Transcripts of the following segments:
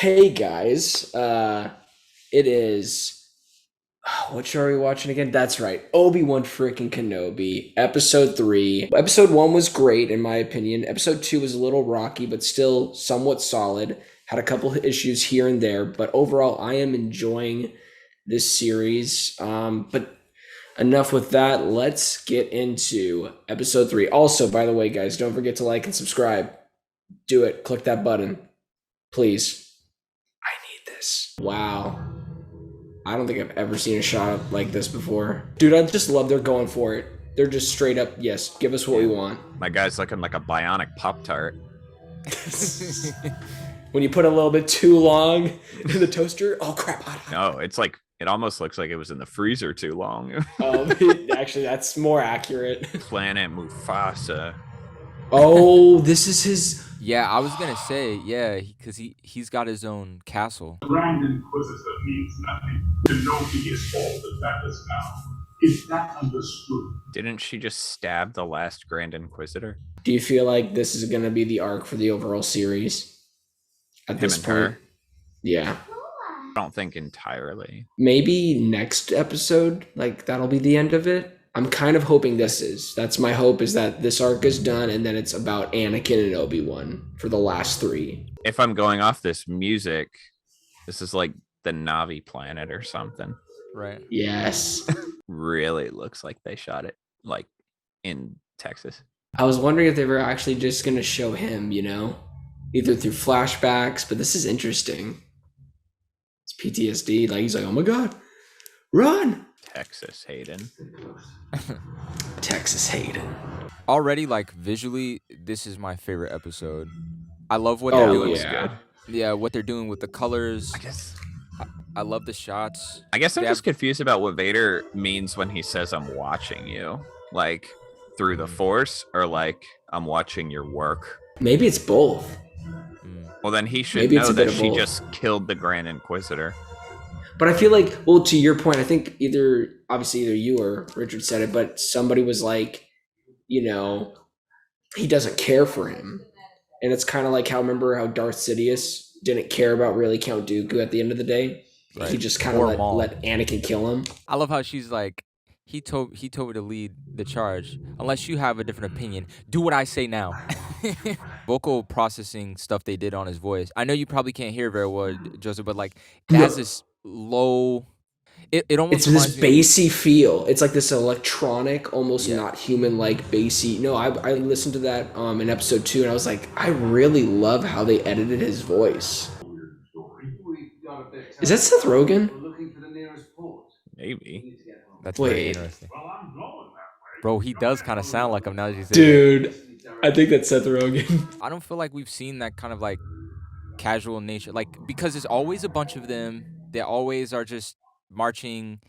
Hey guys, it is. What show are we watching again? That's right, Obi-Wan freaking Kenobi, episode 3. Episode 1 was great in my opinion. Episode 2 was a little rocky, but still somewhat solid. Had a couple of issues here and there, but overall, I am enjoying this series. But enough with that. Let's get into episode 3. Also, by the way, guys, don't forget to like and subscribe. Do it. Click that button, please. I need this. Wow. I don't think I've ever seen a shot like this before. Dude, I just love they're going for it. They're just straight up, yes, give us what we want. My guy's looking like a bionic Pop-Tart. When you put a little bit too long in the toaster, oh crap. No, it's like, it almost looks like it was in the freezer too long. Actually, that's more accurate. Planet Mufasa. Oh, this is his... Yeah, I was gonna say, yeah, because he's got his own castle. Grand Inquisitor means nothing. Kenobi is all that matters now. Is that understood? Didn't she just stab the last Grand Inquisitor? Do you feel like this is going to be the arc for the overall series at this point? Her? Yeah. I don't think entirely. Maybe next episode, like that'll be the end of it. I'm kind of hoping this is. That's my hope, is that this arc is done and then it's about Anakin and Obi-Wan for the last 3. If I'm going off this music, this is like the Navi planet or something. Right. Yes. Really looks like they shot it like in Texas. I was wondering if they were actually just going to show him, either through flashbacks, but this is interesting. It's PTSD. Like, he's like, oh my God, run. Texas Hayden. Texas Hayden. Already, like, visually, this is my favorite episode. I love what they're doing. Yeah. Yeah, what they're doing with the colors. I guess I love the shots. I'm just confused about what Vader means when he says I'm watching you. Like through the Force, or like I'm watching your work. Maybe it's both. Well, then he should Maybe it's know a bit that of she both. just killed the Grand Inquisitor. But I feel like, well, to your point, I think obviously either you or Richard said it, but somebody was like, he doesn't care for him. And it's kind of like remember how Darth Sidious didn't care about really Count Dooku at the end of the day? Right. He just kind of let Anakin kill him. I love how she's like, he told me to lead the charge. Unless you have a different opinion, do what I say now. Vocal processing stuff they did on his voice. I know you probably can't hear very well, Joseph, but like it has this low. It almost. It's this bassy feel. It's like this electronic, almost not human-like bassy. No, I listened to that in episode 2, and I was like, I really love how they edited his voice. Is that Seth Rogen? Maybe. That's very interesting. Bro, he does kind of sound like him now that you say Dude, I think that's Seth Rogen. I don't feel like we've seen that kind of like casual nature. Like, because there's always a bunch of them. They always are just marching.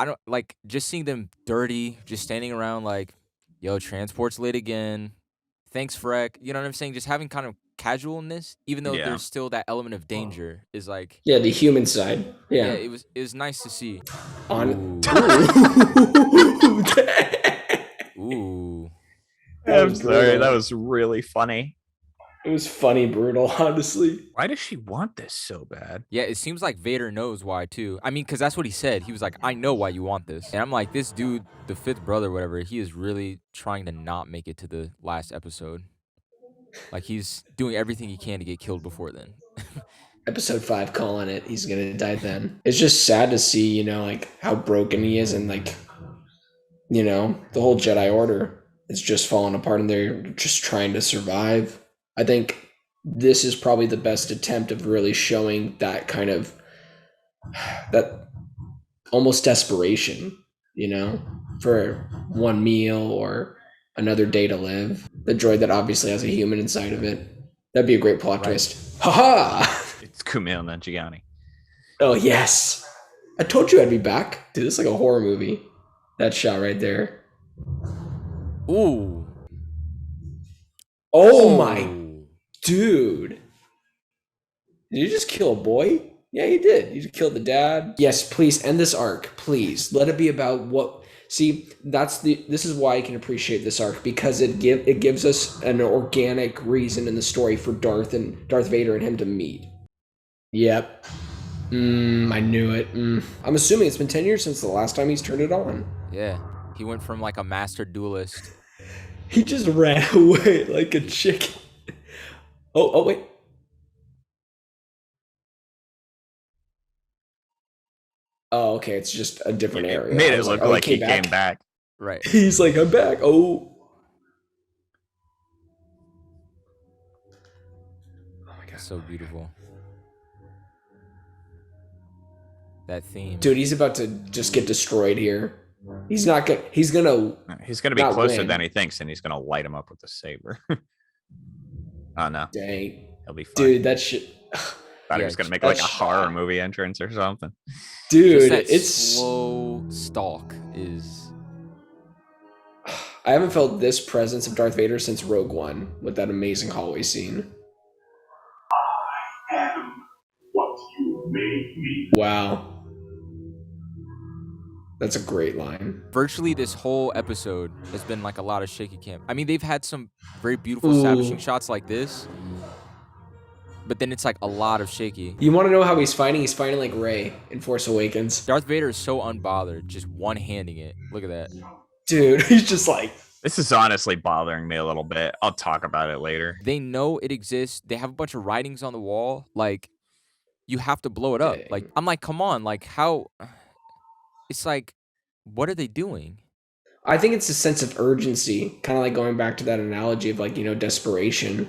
I don't like just seeing them dirty, just standing around like, yo, transport's late again. Thanks, Freck. You know what I'm saying? Just having kind of casualness, even though there's still that element of danger, is like the human side. Yeah, it was nice to see. Ooh. I'm sorry, that was really funny. It was funny, brutal, honestly. Why does she want this so bad? Yeah, it seems like Vader knows why too. I mean, because that's what he said. He was like, I know why you want this. And I'm like, this dude, the 5th brother, whatever, he is really trying to not make it to the last episode. Like, he's doing everything he can to get killed before then. Episode 5, calling it. He's gonna die then. It's just sad to see, like how broken he is, and like, the whole Jedi Order is just falling apart, and they're just trying to survive. I think this is probably the best attempt of really showing that kind of, that almost desperation, for one meal or another day to live. The droid that obviously has a human inside of it. That'd be a great plot twist. Ha-ha! It's Kumail Nanjiani. Oh, yes. I told you I'd be back. Dude, this is like a horror movie. That shot right there. Ooh. Oh my... Dude, did you just kill a boy? Yeah, you did. You killed the dad. Yes, please end this arc. Please let it be about what. See, this is why I can appreciate this arc, because it gives us an organic reason in the story for Darth Vader and him to meet. Yep. I knew it. I'm assuming it's been 10 years since the last time he's turned it on. Yeah, he went from like a master duelist. He just ran away like a chicken. Oh, wait. Oh, okay. It's just a different It area. made I it was look oh, like he came back. Right. He's like, I'm back. Oh. Oh my god. So beautiful. That theme. Dude, he's about to just get destroyed here. He's not gonna. He's gonna be not closer win. than he thinks, and he's gonna light him up with a saber. Oh no, Dang. he'll be fine. Dude, that shit. Thought he Yeah, was gonna make that like a shot. horror movie entrance or something. Just Dude, that it's slow stalk is. I haven't felt this presence of Darth Vader since Rogue One with that amazing hallway scene. I am what you made me. Wow. That's a great line. Virtually this whole episode has been like a lot of shaky cam. I mean, they've had some very beautiful Ooh. establishing shots like this, but then it's like a lot of shaky. You want to know how he's fighting? He's fighting like Rey in Force Awakens. Darth Vader is so unbothered, just one-handing it. Look at that. Dude, he's just like... This is honestly bothering me a little bit. I'll talk about it later. They know it exists. They have a bunch of writings on the wall. Like, you have to blow it up. Dang. Like, I'm like, come on. Like, how... It's like, what are they doing? I think it's a sense of urgency, kind of like going back to that analogy of like, desperation.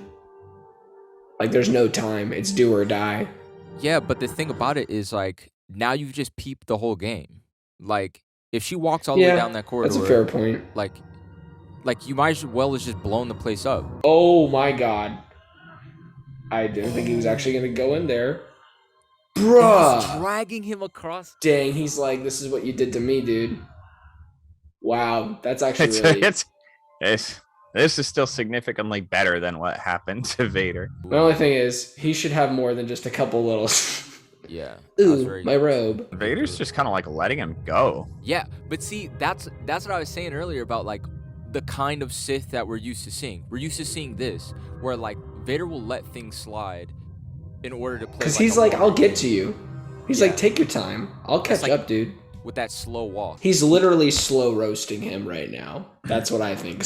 Like there's no time, it's do or die. Yeah, but the thing about it is like, now you've just peeped the whole game. Like, if she walks all the way down that corridor... That's a fair point. Like you might as well as just blown the place up. Oh my god. I didn't think he was actually going to go in there. Bruh! He's dragging him across. Dang, he's like, this is what you did to me, dude. Wow, that's actually really... This is still significantly better than what happened to Vader. The only thing is, he should have more than just a couple little... Yeah. Ooh, my robe. Vader's just kind of like letting him go. Yeah, but see, that's what I was saying earlier about like the kind of Sith that we're used to seeing. We're used to seeing this, where like Vader will let things slide in order to play. Because he's like, I'll get to you. He's like, take your time. I'll catch like, up, dude. With that slow walk. He's literally slow roasting him right now. That's what I think.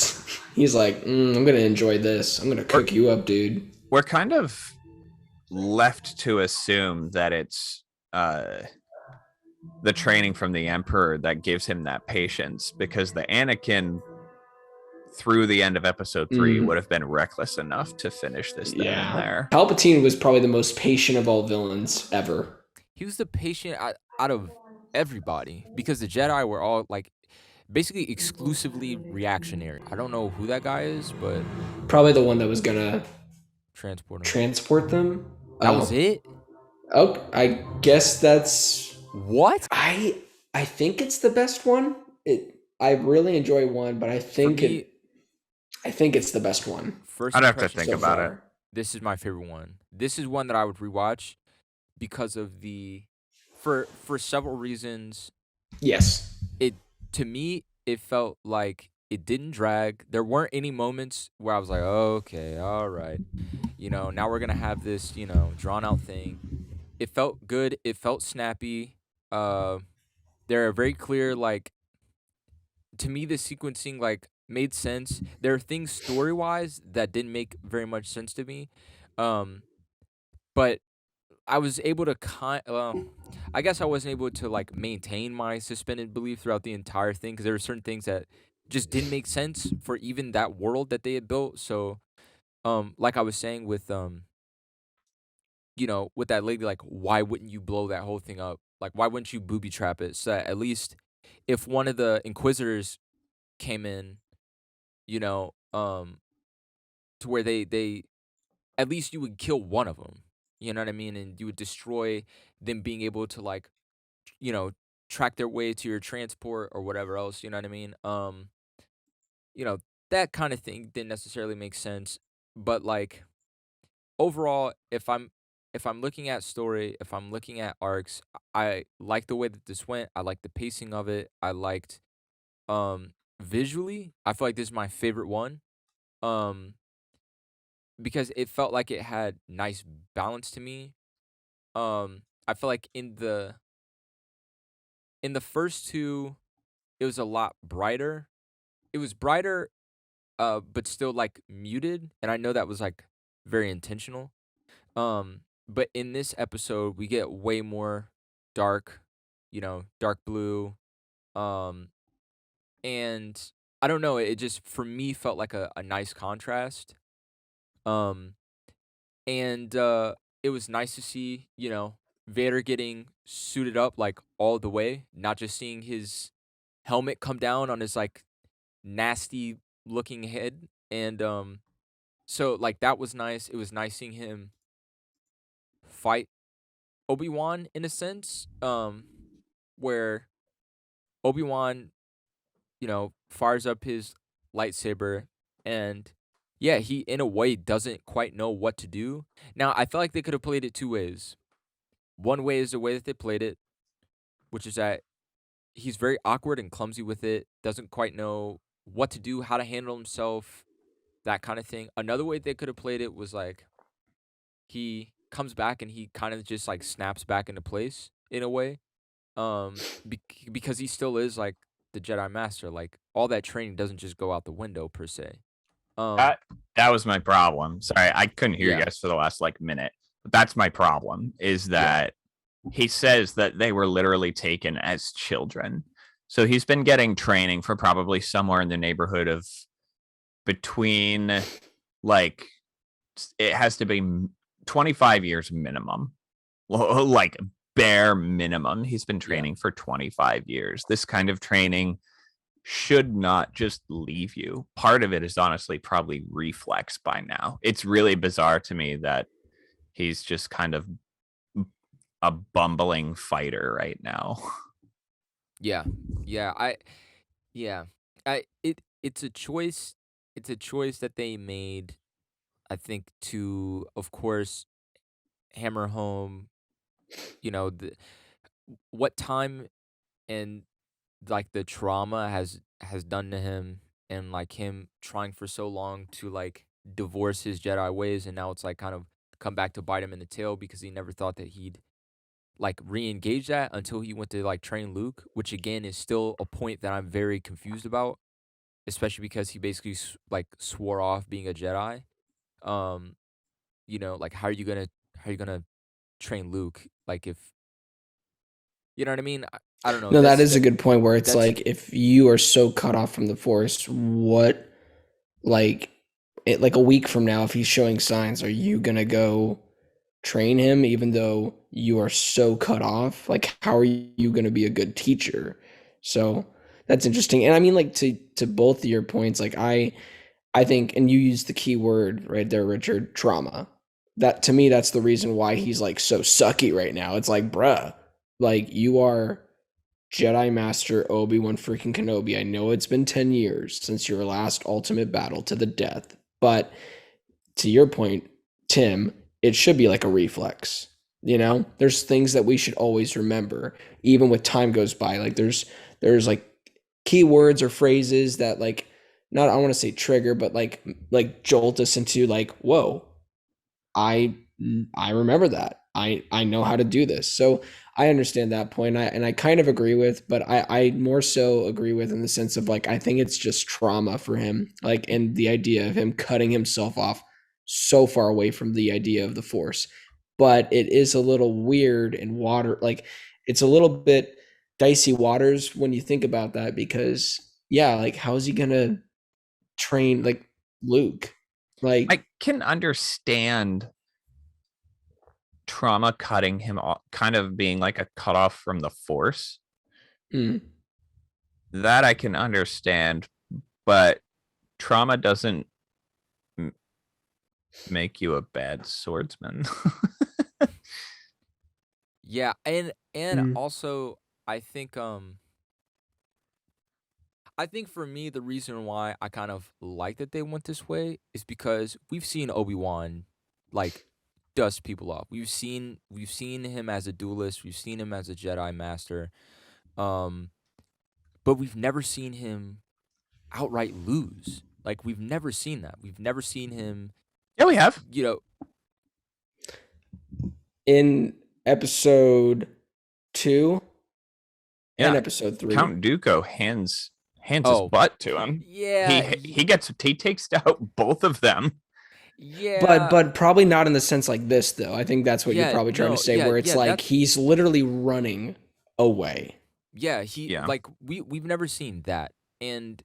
He's like, I'm going to enjoy this. I'm going to cook you up, dude. We're kind of left to assume that it's the training from the Emperor that gives him that patience, because the Anakin through the end of episode 3 would have been reckless enough to finish this thing in there. Palpatine was probably the most patient of all villains ever. He was the patient out of everybody, because the Jedi were all like basically exclusively reactionary. I don't know who that guy is, but probably the one that was gonna transport them. That was it. Oh, I guess that's what I think it's the best one. I really enjoy one, but I think it's the best one. First, I'd have to think about it. This is my favorite one. This is one that I would rewatch because of for several reasons. Yes. To me, it felt like it didn't drag. There weren't any moments where I was like, oh, okay, all right. Now we're going to have this, drawn out thing. It felt good. It felt snappy. There are very clear, like, to me, the sequencing, like, made sense. There are things story-wise that didn't make very much sense to me. But I was able to I guess I wasn't able to like maintain my suspended belief throughout the entire thing, because there were certain things that just didn't make sense for even that world that they had built. So, like I was saying with with that lady, like, why wouldn't you blow that whole thing up? Like, why wouldn't you booby trap it so that at least if one of the Inquisitors came in, to where they at least you would kill one of them. You know what I mean? And you would destroy them being able to, like, track their way to your transport or whatever else. You know what I mean? That kind of thing didn't necessarily make sense. But, like, overall, if I'm looking at story, if I'm looking at arcs, I like the way that this went. I like the pacing of it. I liked visually. I feel like this is my favorite one. Because it felt like it had nice balance to me. I feel like in the first two, it was a lot brighter. It was brighter, but still like muted, and I know that was like very intentional. But in this episode, we get way more dark, dark blue. Um, and I don't know, it just for me felt like a nice contrast. Um, and it was nice to see, Vader getting suited up like all the way, not just seeing his helmet come down on his like nasty looking head. And so like that was nice. It was nice seeing him fight Obi-Wan in a sense, where Obi-Wan, fires up his lightsaber, and yeah, he in a way doesn't quite know what to do. Now, I feel like they could have played it two ways. One way is the way that they played it, which is that he's very awkward and clumsy with it, doesn't quite know what to do, how to handle himself, that kind of thing. Another way they could have played it was like he comes back and he kind of just like snaps back into place in a way. Because he still is like the Jedi Master. Like all that training doesn't just go out the window per se. That was my problem. Sorry, I couldn't hear you Yeah. guys for the last like minute. But that's my problem. Is that he says that they were literally taken as children. So he's been getting training for probably somewhere in the neighborhood of between like it has to be 25 years minimum. Like bare minimum. He's been training for 25 years. This kind of training should not just leave you. Part of it is honestly probably reflex by now. It's really bizarre to me that he's just kind of a bumbling fighter right now. Yeah. It's a choice. It's a choice that they made, I think, to of course hammer home, what time and like the trauma has done to him, and like him trying for so long to like divorce his Jedi ways, and now it's like kind of come back to bite him in the tail because he never thought that he'd like re-engage that until he went to like train Luke, which again is still a point that I'm very confused about, especially because he basically like swore off being a Jedi. Um, like how are you gonna train Luke? Like if you know what I mean? I don't know. No, that is a good point where it's that's like if you are so cut off from the force, what like like a week from now if he's showing signs, are you going to go train him even though you are so cut off? Like how are you going to be a good teacher? So that's interesting. And I mean like to both of your points, like I think, and you used the key word right there, Richard, trauma. That to me, that's the reason why he's like so sucky right now. It's like, bruh, like you are Jedi Master Obi-Wan freaking Kenobi. I know it's been 10 years since your last ultimate battle to the death, but to your point, Tim, it should be like a reflex. There's things that we should always remember, even with time goes by. Like there's like keywords or phrases that like not I want to say trigger, but like jolt us into like, whoa, I I remember that. I know how to do this. So I understand that point. And I kind of agree with, but I more so agree with in the sense of like I think it's just trauma for him. Like and the idea of him cutting himself off so far away from the idea of the force. But it is a little weird and like it's a little bit dicey waters when you think about that because yeah, like how is he gonna train like Luke? Like I can understand trauma cutting him off, kind of being like a cutoff from the force. mm, That I can understand, but trauma doesn't make you a bad swordsman. Yeah, and mm, also I think for me the reason why I kind of like that they went this way is because we've seen Obi-Wan like dust people off. We've seen him as a duelist, we've seen him as a Jedi master. Um but we've never seen him outright lose. Like we've never seen that. We've never seen him, Yeah, we have. you know, in episode 2 and Yeah, episode 3. Count Dooku hands his Oh, butt to him. yeah, He takes out both of them. yeah, But probably not in the sense like this though. I think that's what you're yeah. probably trying to No, say, yeah, where it's yeah. like he's literally running away. Yeah. He Yeah. like we've never seen that, and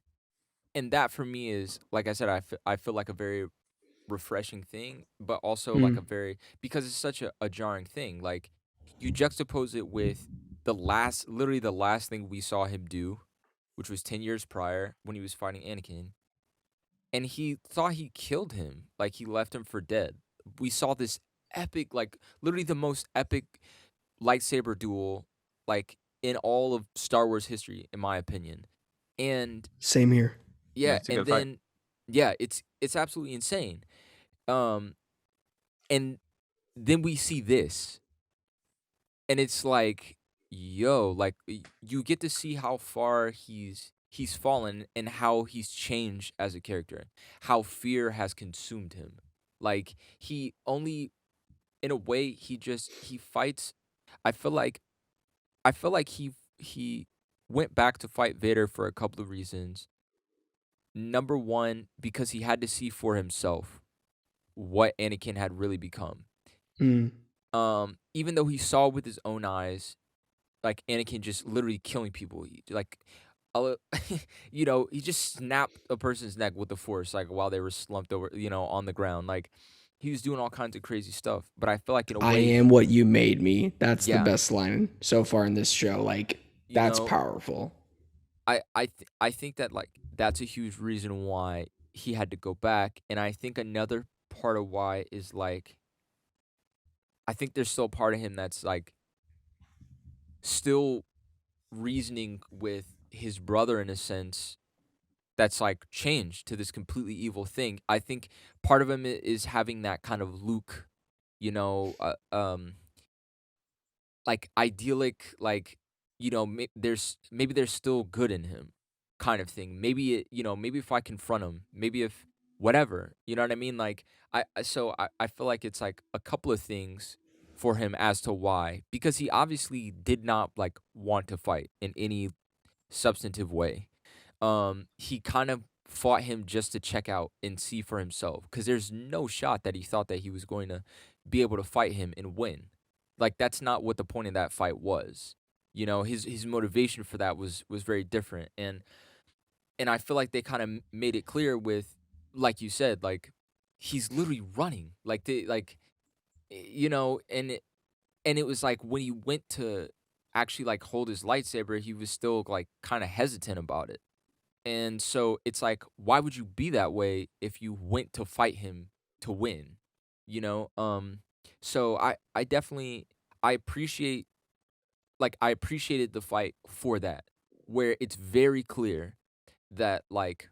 that for me is, like I said, I feel like a very refreshing thing, but also like a very, because it's such a jarring thing. Like, you juxtapose it with literally the last thing we saw him do, which was 10 years prior when he was fighting Anakin, and he thought he killed him, like he left him for dead. We saw this epic, like literally the most epic lightsaber duel, like in all of Star Wars history, in my opinion. And Same here. yeah, It's a and good fight. then yeah, it's absolutely insane. Um, and then we see this, and it's like, yo, like you get to see how far he's fallen and how he's changed as a character, how fear has consumed him. Like, he only, in a way, he fights. I feel like he went back to fight Vader for a couple of reasons. Number one, because he had to see for himself what Anakin had really become. Mm. Even though he saw with his own eyes, like Anakin just literally killing people, he just snapped a person's neck with the Force, like while they were slumped over, on the ground. Like, he was doing all kinds of crazy stuff. But I feel like, in a I way, am what you made me. That's the Yeah. best line so far in this show. Like, You that's know, powerful. I think that, like, that's a huge reason why he had to go back, and I think another part of why is, like, I think there's still a part of him that's like still reasoning with his brother, in a sense, that's like changed to this completely evil thing. I think part of him is having that kind of Luke, you know, like idyllic, like, maybe there's still good in him, kind of thing. Maybe if I confront him, maybe if whatever, you know what I mean? Like, I feel like it's like a couple of things for him as to why, because he obviously did not like want to fight in any substantive way. He kind of fought him just to check out and see for himself, because there's no shot that he thought that he was going to be able to fight him and win. Like, that's not what the point of that fight was. His motivation for that was very different, and I feel like they kind of made it clear with, like you said, like, he's literally running, like and it was like when he went to actually like hold his lightsaber, he was still like kind of hesitant about it. And so it's like, why would you be that way if you went to fight him to win? You know? So I definitely, I appreciate I appreciated the fight for that, where it's very clear that, like,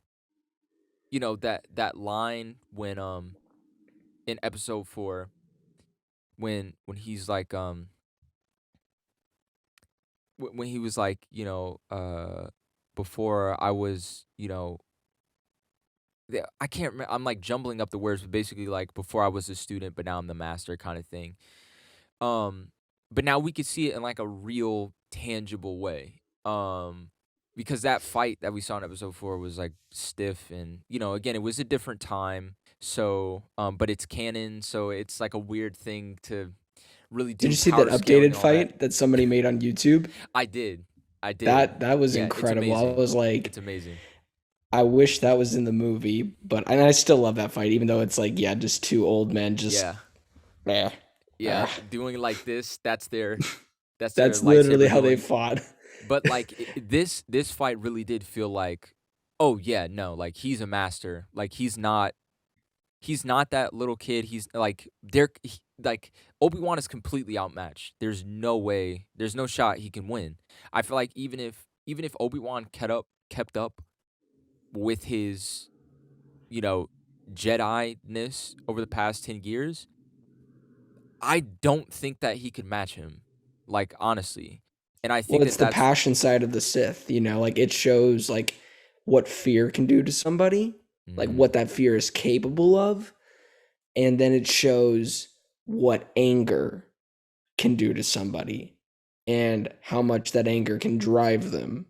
that line when in episode 4, when he's like when he was like, before I was, I can't remember. I'm like jumbling up the words, but basically, like, before I was a student, but now I'm the master, kind of thing. Um, but now we could see it in like a real, tangible way. Because that fight that we saw in episode 4 was like stiff, and again, it was a different time. So, but it's canon, so it's like a weird thing to really do. Did you see Power that scaling updated and all that. fight that somebody made on YouTube? I did. That was Yeah, it's incredible. I amazing. was like, It's amazing. I wish that was in the movie, but and I still love that fight, even though it's like, yeah, just two old men just Yeah. eh, Yeah, ah. doing like this, that's their That's literally lightsaber how they dueling. fought. But like, this fight really did feel like, oh yeah, no, like, he's a master. Like, he's not that little kid. He's like, like, Obi-Wan is completely outmatched. There's no way, there's no shot he can win. I feel like even if Obi-Wan kept up with his, Jedi-ness over the past 10 years, I don't think that he could match him, like, honestly. And I Well, think it's that the that's passion side of the Sith, like it shows like what fear can do to somebody, like Mhm. what that fear is capable of, and then it shows what anger can do to somebody and how much that anger can drive them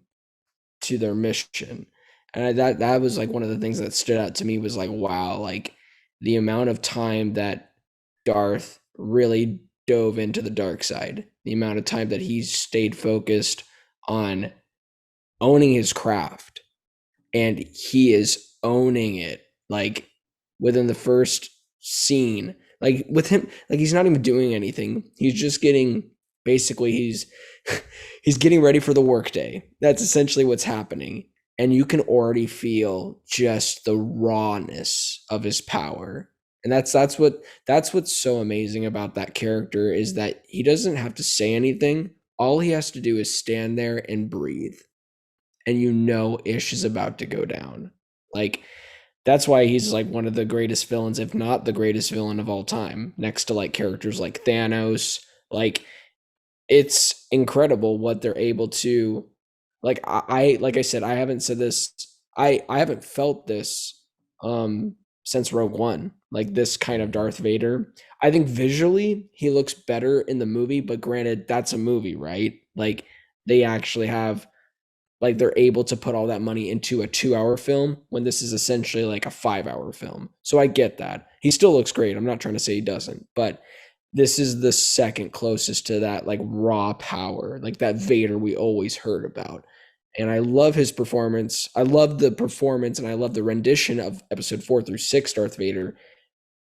to their mission. And that was like one of the things that stood out to me was like, wow, like the amount of time that Darth really dove into the dark side, the amount of time that he stayed focused on owning his craft, and he is owning it. Like within the first scene, like with him, like he's not even doing anything. He's just getting basically he's getting ready for the workday. That's essentially what's happening. And you can already feel just the rawness of his power. And that's what's so amazing about that character is that he doesn't have to say anything. All he has to do is stand there and breathe. And you know Ish is about to go down. Like that's why he's like one of the greatest villains, if not the greatest villain of all time, next to like characters like Thanos. Like it's incredible what they're able to like like I said, I haven't said this, I haven't felt this since Rogue One, like this kind of Darth Vader. I think visually he looks better in the movie, but granted that's a movie, right? Like they actually have like they're able to put all that money into a 2-hour film when this is essentially like a 5-hour film. So I get that. He still looks great. I'm not trying to say he doesn't, but this is the second closest to that like raw power, like that Vader we always heard about. And I love his performance. I love the performance and I love the rendition of episode 4 through 6 Darth Vader,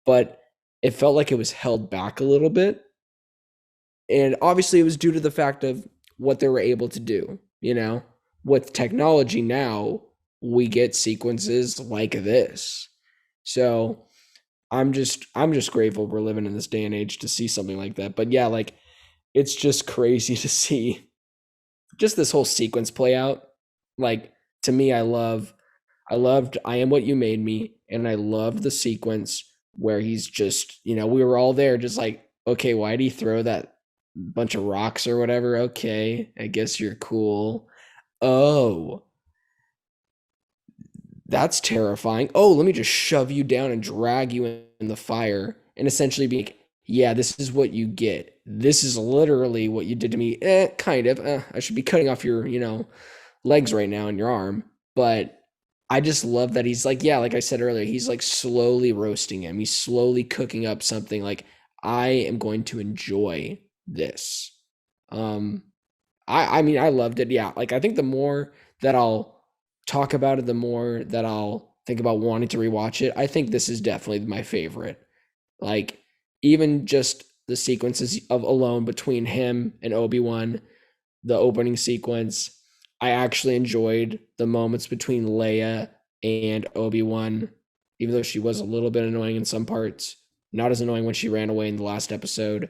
but it felt like it was held back a little bit. And obviously it was due to the fact of what they were able to do, you know? With technology now, we get sequences like this. So I'm just grateful we're living in this day and age to see something like that. But yeah, like it's just crazy to see just this whole sequence play out. Like to me, I loved I Am What You Made Me, and I loved the sequence where he's just, you know, we were all there just like, okay, why'd he throw that bunch of rocks or whatever? Okay, I guess you're cool. Oh, that's terrifying. Oh, let me just shove you down and drag you in the fire and essentially be like, yeah, this is what you get. This is literally what you did to me. Kind of. I should be cutting off your, you know, legs right now and your arm. But I just love that he's like, yeah, like I said earlier, he's like slowly roasting him. He's slowly cooking up something like, I am going to enjoy this. I mean, I loved it. Yeah. Like I think the more that I'll talk about it, the more that I'll think about wanting to rewatch it. I think this is definitely my favorite. Like even just the sequences of alone between him and Obi-Wan, the opening sequence. I actually enjoyed the moments between Leia and Obi-Wan, even though she was a little bit annoying in some parts. Not as annoying when she ran away in the last episode.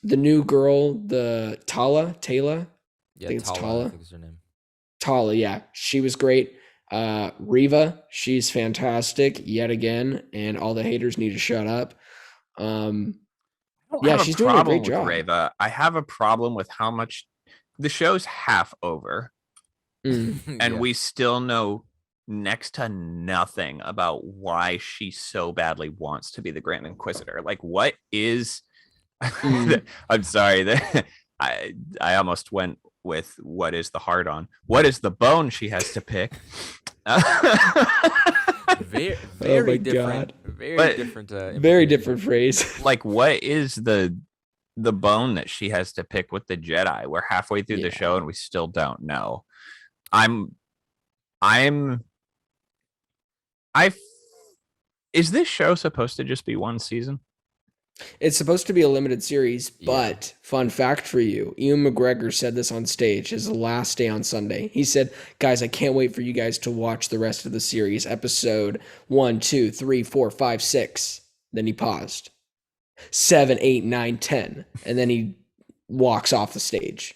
The new girl, the Tala, Yeah, I think it's I Tala. think is her name. Tala, yeah, she was great. Riva, she's fantastic yet again, and all the haters need to shut up. I don't Yeah, have a she's doing a great problem with job. Reva. I have a problem with how much the show's half over, and Yeah. we still know next to nothing about why she so badly wants to be the Grand Inquisitor. Like, what is? I'm sorry that I almost went with what is the hard on. What is the bone she has to pick? Very, Oh very my different. God. Very But- different. Very implications. different phrase. Like, what is the bone that she has to pick with the Jedi? We're halfway through the Yeah. show and we still don't know. I is this show supposed to just be one season? It's supposed to be a limited series, Yeah. but fun fact for you, Ewan McGregor said this on stage his last day on Sunday. He said, guys, I can't wait for you guys to watch the rest of the series, episode 1, 2, 3, 4, 5, 6. Then he paused. 7, 8, 9, 10. And then he walks off the stage.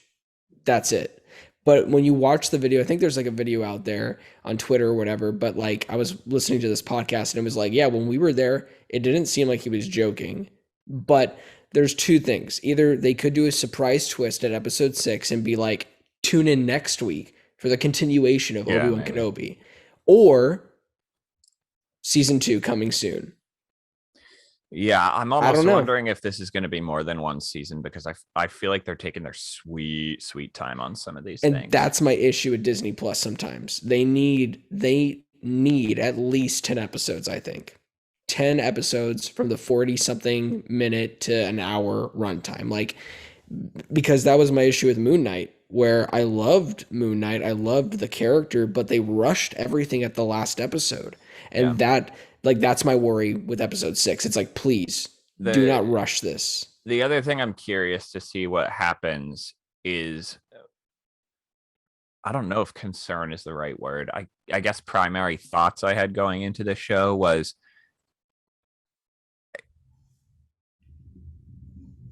That's it. But when you watch the video, I think there's like a video out there on Twitter or whatever, but like I was listening to this podcast and it was like, yeah, when we were there, it didn't seem like he was joking. But there's two things. Either they could do a surprise twist at episode 6 and be like, tune in next week for the continuation of Yeah, Obi-Wan maybe. Kenobi. Or season 2 coming soon. Yeah, I'm I don't almost know. wondering if this is going to be more than one season because I feel like they're taking their sweet time on some of these And things. that's my issue with Disney Plus sometimes. They need at least 10 episodes, I think. 10 episodes from the 40 something minute to an hour runtime. Like, because that was my issue with Moon Knight, where I loved Moon Knight, I loved the character, but they rushed everything at the last episode. Yeah. And that's my worry with episode 6. It's like, please do The not rush this. the other thing I'm curious to see what happens is, I don't know if concern is the right word. I guess primary thoughts I had going into the show was,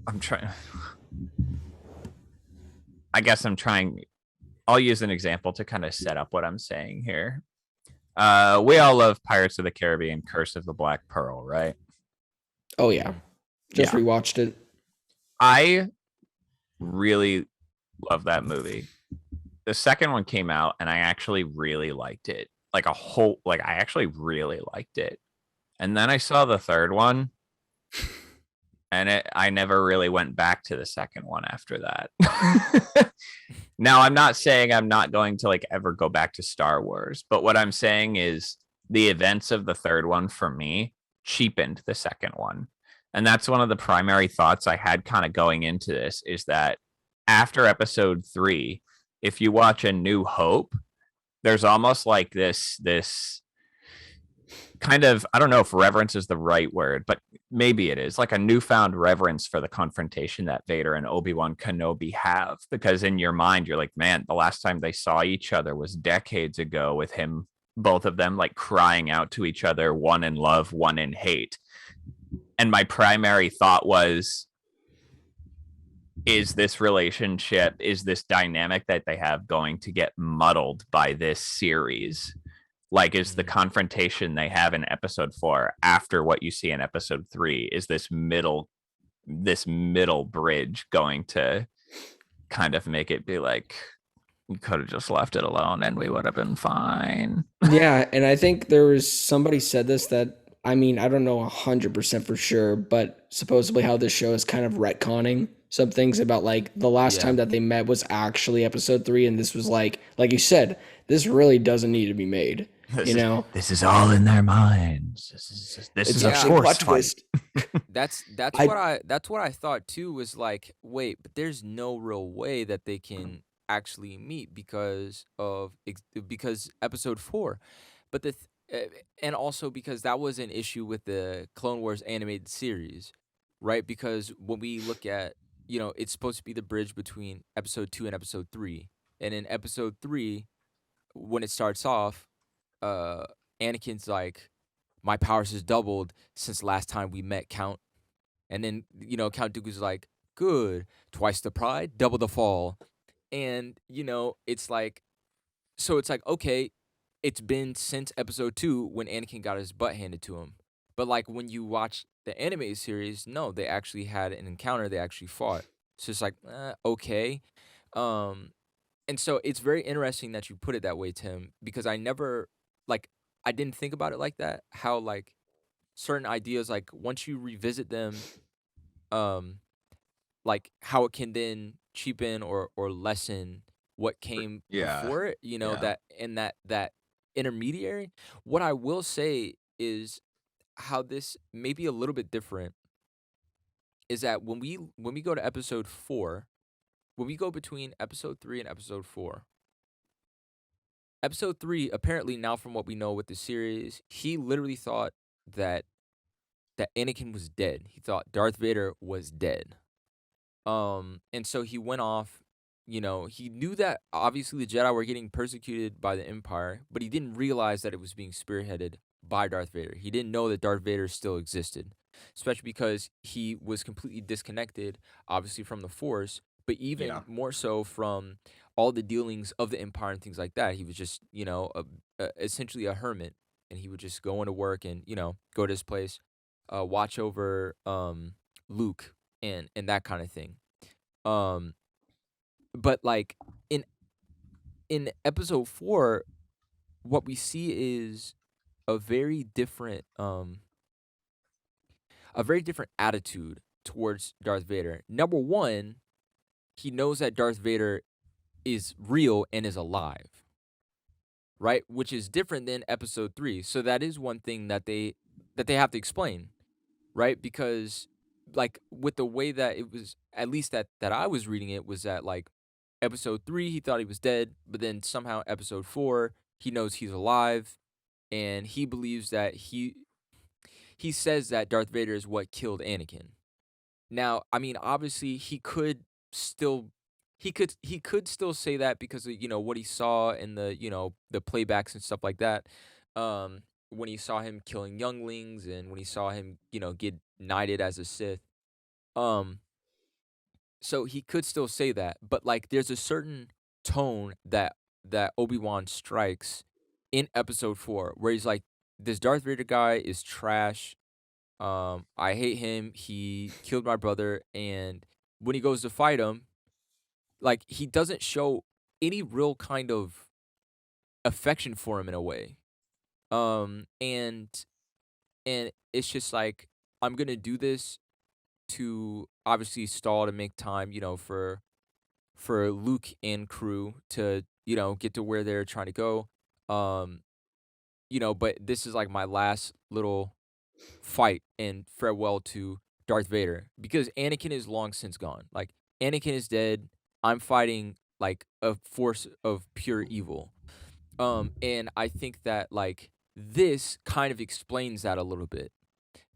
I'm trying I guess I'm trying I'll use an example to kind of set up what I'm saying here. We all love Pirates of the Caribbean, Curse of the Black Pearl, right? Oh yeah. Just Yeah. rewatched it. I really love that movie. The second one came out and I actually really liked it. I actually really liked it. And then I saw the third one and I never really went back to the second one after that. Now, I'm not saying I'm not going to ever go back to Star Wars, but what I'm saying is the events of the third one for me cheapened the second one. And that's one of the primary thoughts I had kind of going into this, is that after episode 3, if you watch A New Hope, there's almost like this kind of, I don't know if reverence is the right word, but maybe it is, like a newfound reverence for the confrontation that Vader and Obi-Wan Kenobi have, because in your mind you're like, man, the last time they saw each other was decades ago, with both of them crying out to each other, one in love, one in hate. And my primary thought was, is this relationship, is this dynamic that they have going to get muddled by this series? Is the confrontation they have in episode 4 after what you see in episode 3, is this middle bridge going to kind of make it be like, you could have just left it alone and we would have been fine? Yeah, and I think there was somebody said this, that I mean, I don't know 100% for sure, but supposedly how this show is kind of retconning some things about the last Yeah. time that they met was actually episode 3, and this was like you said, this really doesn't need to be made. This is all in their minds. This It's is a actually a force plot fight. twist. That's I- that's what I thought too, was like, wait, but there's no real way that they can actually meet because episode 4. But and also because that was an issue with the Clone Wars animated series, right? Because when we look at, it's supposed to be the bridge between episode 2 and episode 3. And in episode 3, when it starts off, uh Anakin's like, my powers has doubled since last time we met, Count. And then, Count Dooku's like, good, twice the pride, double the fall. And, it's like, so it's like, okay, it's been since episode 2 when Anakin got his butt handed to him. But when you watch the animated series, no, they actually had an encounter, they actually fought. So it's like, okay. And so it's very interesting that you put it that way, Tim, because I didn't think about it like that. How certain ideas, once you revisit them, um, how it can then cheapen or lessen what came Yeah. before it. Yeah. That in that intermediary. What I will say is how this may be a little bit different is that when we go to episode 4, when we go between episode 3 and episode 4. Episode 3, apparently now from what we know with the series, he literally thought that Anakin was dead. He thought Darth Vader was dead. And so he went off, he knew that obviously the Jedi were getting persecuted by the Empire, but he didn't realize that it was being spearheaded by Darth Vader. He didn't know that Darth Vader still existed, especially because he was completely disconnected, obviously, from the Force, but even more so from all the dealings of the Empire and things like that. He was just, essentially a hermit, and he would just go into work and, go to his place, watch over Luke and that kind of thing. But in episode 4, what we see is a very different a very different attitude towards Darth Vader. Number one, he knows that Darth Vader is real and is alive, right? Which is different than episode 3. So that is one thing that they have to explain, right? Because like with the way that it was, at least that I was reading it, was that like episode 3 he thought he was dead, but then somehow episode 4 he knows he's alive, and he believes that he says that Darth Vader is what killed Anakin. Now, I mean, obviously still he could still say that because of, what he saw in the, the playbacks and stuff like that. When he saw him killing younglings, and when he saw him, get knighted as a Sith. Um so he could still say that, but like there's a certain tone that Obi-Wan strikes in episode 4 where he's like, this Darth Vader guy is trash. I hate him. He killed my brother, and when he goes to fight him, like he doesn't show any real kind of affection for him in a way. And it's just like, I'm gonna do this to obviously stall to make time, for Luke and crew to, get to where they're trying to go. Um, but this is like my last little fight and farewell to Darth Vader, because Anakin is long since gone. Like Anakin is dead. I'm fighting like a force of pure evil. And I think that like this kind of explains that a little bit.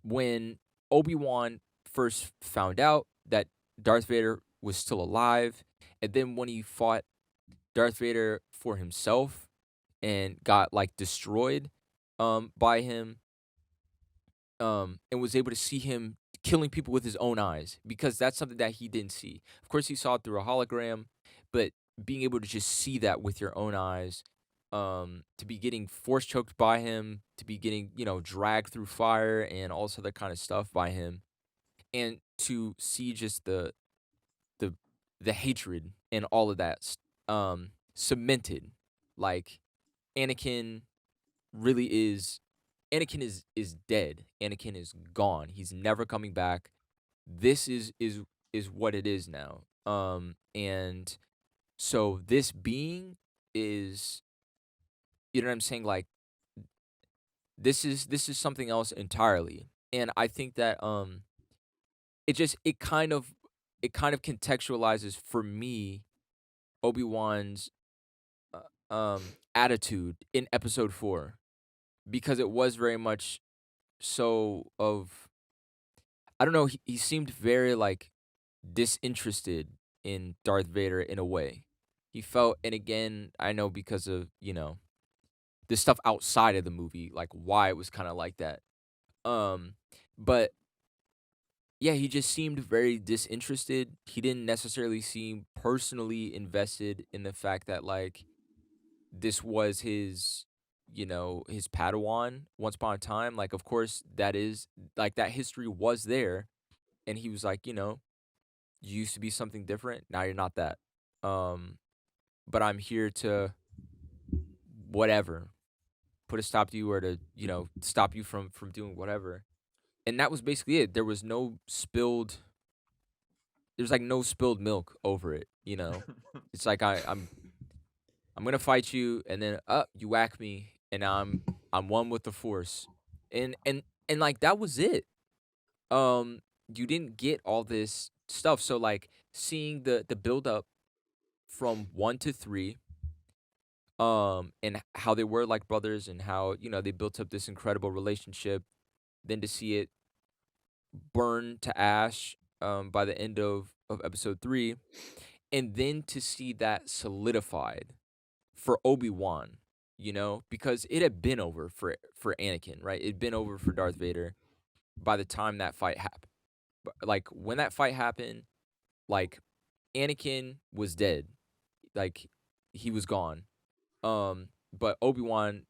When Obi-Wan first found out that Darth Vader was still alive, and then when he fought Darth Vader for himself and got like destroyed by him, and was able to see him killing people with his own eyes, because that's something that he didn't see. Of course, he saw it through a hologram, but being able to just see that with your own eyes, to be getting force choked by him, to be getting, dragged through fire and all this other kind of stuff by him, and to see just the the hatred and all of that cemented. Like Anakin really is Anakin is dead. Anakin is gone. He's never coming back. This is what it is now. And so this being is, you know what I'm saying, like this is something else entirely. And I think that it kind of contextualizes for me Obi-Wan's attitude in episode 4, because it was very much so of, I don't know, he seemed very like disinterested in Darth Vader in a way. He felt, and again, I know because of, the stuff outside of the movie, like why it was kind of like that. Um but yeah, he just seemed very disinterested. He didn't necessarily seem personally invested in the fact that like this was his Padawan once upon a time. Like, of course, that is like that history was there, and he was like, you used to be something different. Now you're not that. Um, but I'm here to whatever, put a stop to you, or to stop you from doing whatever. And that was basically it. There's like no spilled milk over it. It's like I'm gonna fight you, and then you whack me, and I'm one with the force, and like that was it. You didn't get all this stuff, so like seeing the build up from 1 to 3, and how they were like brothers, and how they built up this incredible relationship, then to see it burn to ash by the end of episode 3, and then to see that solidified for Obi-Wan, because it had been over for Anakin, right? It'd been over for Darth Vader by the time that fight happened. Like when that fight happened, like Anakin was dead. Like he was gone. But Obi-Wan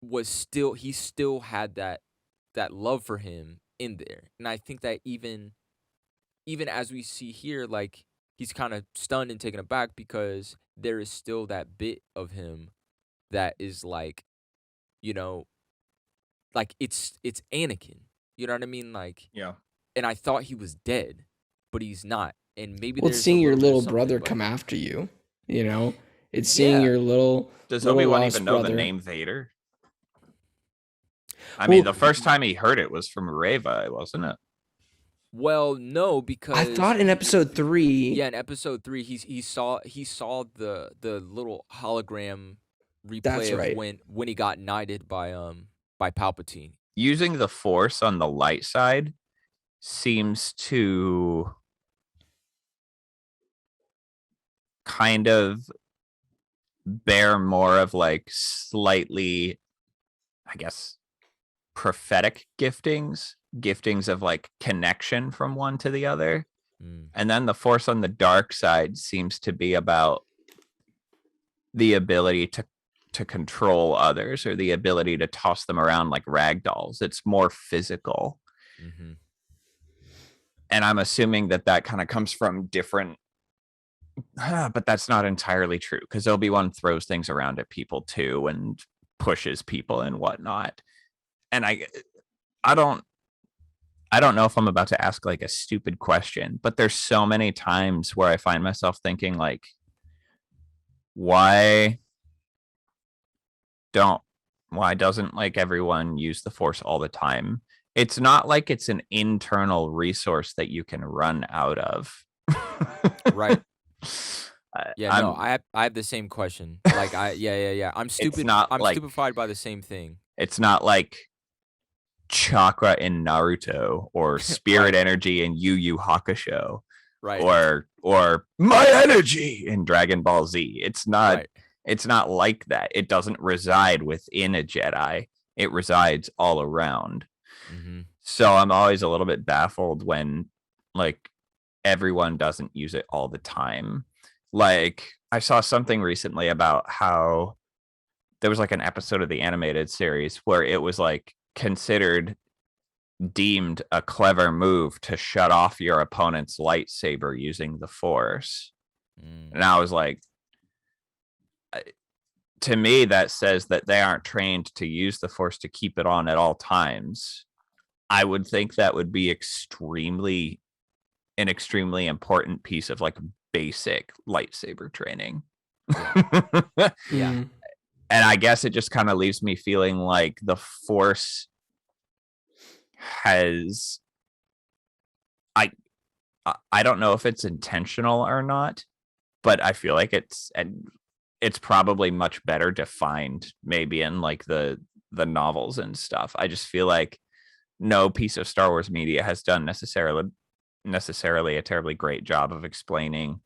he still had that love for him in there. And I think that even as we see here, like he's kind of stunned and taken aback, because there is still that bit of him that is like, you know, like it's Anakin. You know what I mean? Like, Yeah. and I thought he was dead, but he's not. And maybe Well, it's there's a seeing your little bit of little something, brother but come after you. You know, it's seeing yeah. your little Does little Obi-Wan lost even know the brother. name Vader? I Well, mean, the first time he heard it was from Reva, wasn't it? Well, no, I because thought in episode 3. yeah, in episode 3, he saw the little hologram That's replay of right. when he got knighted by Palpatine. Using the Force on the light side seems to kind of bear more of like slightly, I guess, prophetic giftings of like connection from one to the other. Mm. And then the Force on the dark side seems to be about the ability to control others, or the ability to toss them around like rag dolls. It's more physical. Mm-hmm. And I'm assuming that kind of comes from different, but that's not entirely true, because Obi-Wan throws things around at people too and pushes people and whatnot. And I don't know if I'm about to ask like a stupid question, but there's so many times where I find myself thinking like, why doesn't like everyone use the Force all the time? It's not like it's an internal resource that you can run out of. Right. Yeah, no, I'm- I have the same question. Like yeah. I'm stupid. not I'm like- stupefied by the same thing. It's not like chakra in Naruto or spirit energy in Yu Yu Hakusho, Right. or my energy in Dragon Ball Z. It's not Right. it's not like that. It doesn't reside within a Jedi. It resides all around. Mm-hmm. So I'm always a little bit baffled when like everyone doesn't use it all the time. Like I saw something recently about how there was like an episode of the animated series where it was like deemed a clever move to shut off your opponent's lightsaber using the Force. Mm. And I was like, to me, that says that they aren't trained to use the Force to keep it on at all times. I would think that would be an extremely important piece of like basic lightsaber training. Yeah. Mm. And I guess it just kind of leaves me feeling like the Force has, I don't know if it's intentional or not, but I feel like it's probably much better defined maybe in like the novels and stuff. I just feel like no piece of Star Wars media has done necessarily a terribly great job of explaining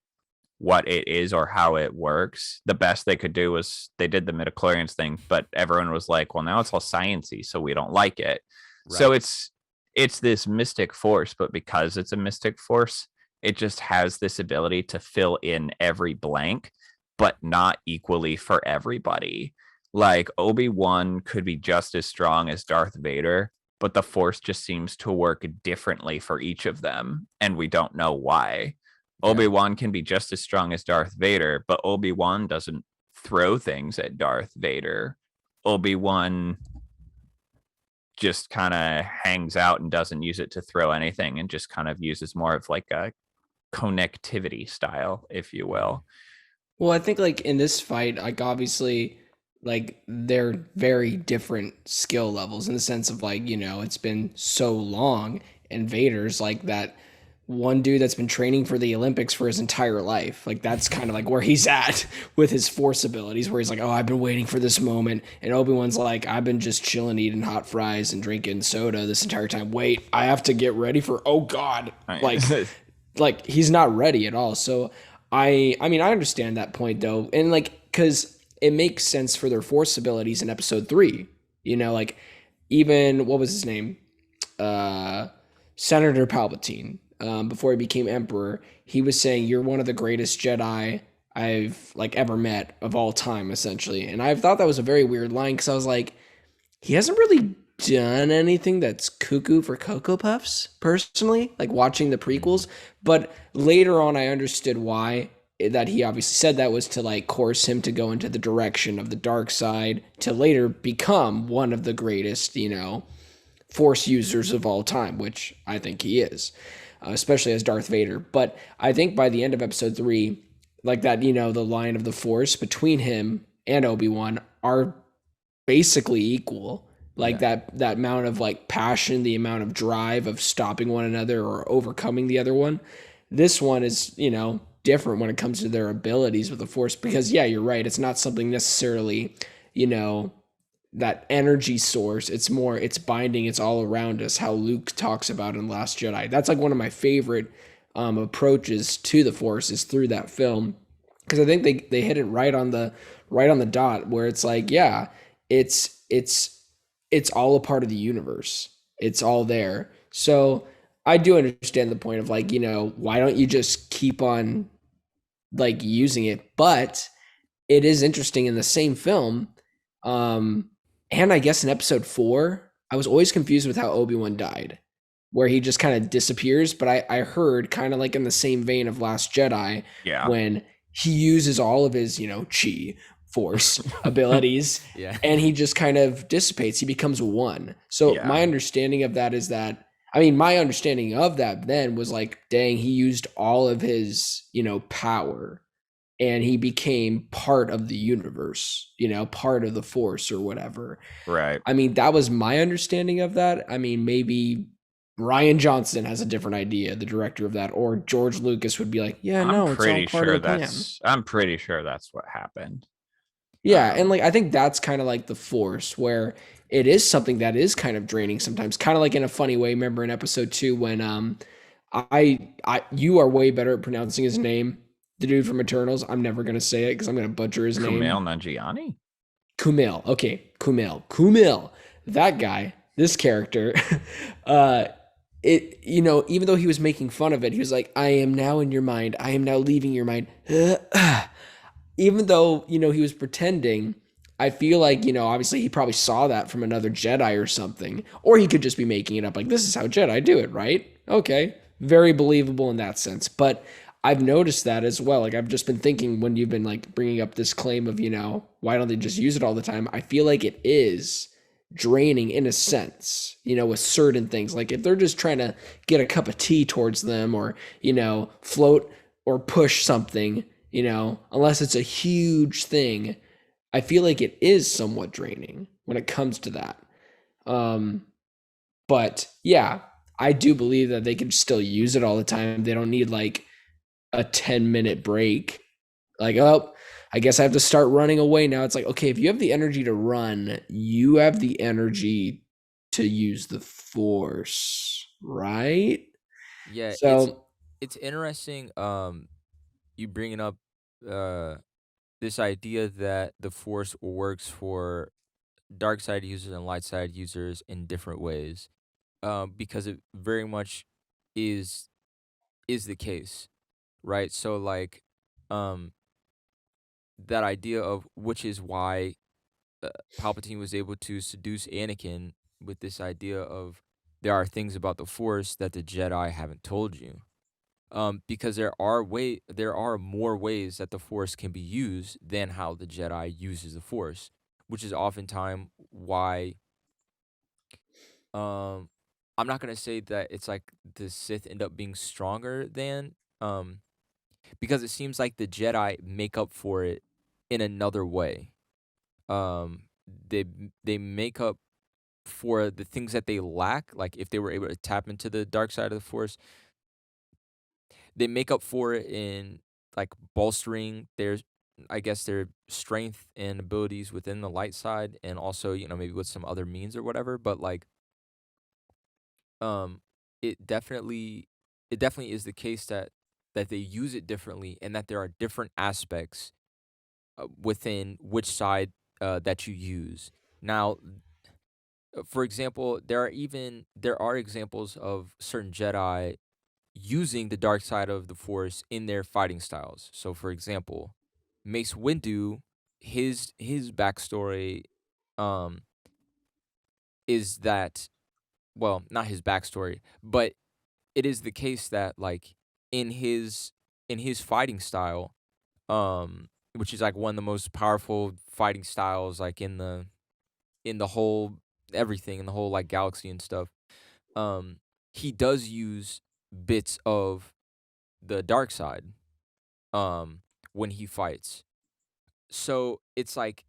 what it is or how it works. The best they could do was they did the midichlorians thing, but everyone was like, well, now it's all sciencey, so we don't like it. Right. So it's this mystic force, but because it's a mystic force, it just has this ability to fill in every blank, but not equally for everybody. Like Obi-Wan could be just as strong as Darth Vader, but the Force just seems to work differently for each of them, and we don't know why. Yeah. Obi-Wan can be just as strong as Darth Vader, but Obi-Wan doesn't throw things at Darth Vader. Obi-Wan just kind of hangs out and doesn't use it to throw anything, and just kind of uses more of like a connectivity style, if you will. Well, I think like in this fight, like obviously, like they're very different skill levels in the sense of like, you know, it's been so long, and Vader's like that one dude that's been training for the Olympics for his entire life. Like that's kind of like where he's at with his Force abilities, where he's like, oh, I've been waiting for this moment. And Obi-Wan's like, I've been just chilling, eating hot fries and drinking soda this entire time. Wait, I have to get ready for, oh God. Like he's not ready at all. So I mean, I understand that point though. And like, cause it makes sense for their Force abilities in episode 3, you know, like even, what was his name? Senator Palpatine. Before he became emperor, he was saying, you're one of the greatest Jedi I've like ever met of all time, essentially. And I thought that was a very weird line, because I was like, he hasn't really done anything that's cuckoo for Cocoa Puffs, personally, like watching the prequels. But later on, I understood why. That he obviously said that was to like course him to go into the direction of the dark side, to later become one of the greatest, you know, Force users of all time, which I think he is, especially as Darth Vader. But I think by the end of episode 3, like that, the line of the Force between him and Obi-Wan are basically equal. Like Yeah. that amount of like passion, the amount of drive of stopping one another or overcoming the other one. This one is, different when it comes to their abilities with the Force because yeah, you're right. It's not something necessarily, you know, that energy source. It's binding, it's all around us, how Luke talks about in Last Jedi. That's like one of my favorite approaches to the Force is through that film. Because I think they hit it right on the dot where it's like, yeah, it's all a part of the universe. It's all there. So I do understand the point of like, why don't you just keep on like using it? But it is interesting in the same film. And I guess in episode 4, I was always confused with how Obi-Wan died, where he just kind of disappears. But I heard kind of like in the same vein of Last Jedi, Yeah. when he uses all of his, chi force abilities Yeah. and he just kind of dissipates. He becomes one. So Yeah. my understanding of that is that, my understanding of that then was like, dang, he used all of his, power and he became part of the universe, part of the Force or whatever. Right. That was my understanding of that. Maybe Ryan Johnson has a different idea, the director of that, or George Lucas would be like, yeah, no, it's all part of the plan. I'm pretty sure that's what happened. Yeah, and like I think that's kind of like the Force, where it is something that is kind of draining sometimes, kind of like in a funny way. Remember in episode 2 when you are way better at pronouncing his name, the dude from Eternals. I'm never gonna say it because I'm gonna butcher his name. Kumail Nanjiani? Kumail. Okay, Kumail. That guy, this character, even though he was making fun of it, he was like, I am now in your mind. I am now leaving your mind. Even though, he was pretending, I feel like, obviously he probably saw that from another Jedi or something, or he could just be making it up like, this is how Jedi do it, right? Okay. Very believable in that sense. But I've noticed that as well. Like I've just been thinking when you've been like bringing up this claim of, why don't they just use it all the time? I feel like it is draining in a sense, with certain things. Like if they're just trying to get a cup of tea towards them or, float or push something, unless it's a huge thing, I feel like it is somewhat draining when it comes to that. But yeah, I do believe that they can still use it all the time. They don't need like a 10-minute break. Like, oh, I guess I have to start running away now. It's like, okay, if you have the energy to run, you have the energy to use the Force, right? Yeah, So it's interesting you bringing up this idea that the Force works for dark side users and light side users in different ways. Because it very much is the case, right? So like um that idea of which is why Palpatine was able to seduce Anakin with this idea of there are things about the Force that the Jedi haven't told you. Because there are more ways that the Force can be used than how the Jedi uses the Force, which is oftentimes why um I'm not gonna say that it's like the Sith end up being stronger than because it seems like the Jedi make up for it in another way. Um they they make up for the things that they lack, like if they were able to tap into the dark side of the Force, they make up for it in like bolstering their I guess their strength and abilities within the light side and also, maybe with some other means or whatever, but like um it definitely it definitely is the case that they use it differently and that there are different aspects within which side that you use. Now, for example, there are examples of certain Jedi using the dark side of the Force in their fighting styles. So, for example, Mace Windu, his backstory, um, is that well, not his backstory, but it is the case that like in his fighting style, which is like one of the most powerful fighting styles like in the whole everything in the whole like galaxy and stuff. He does use bits of the dark side when he fights. So it's like,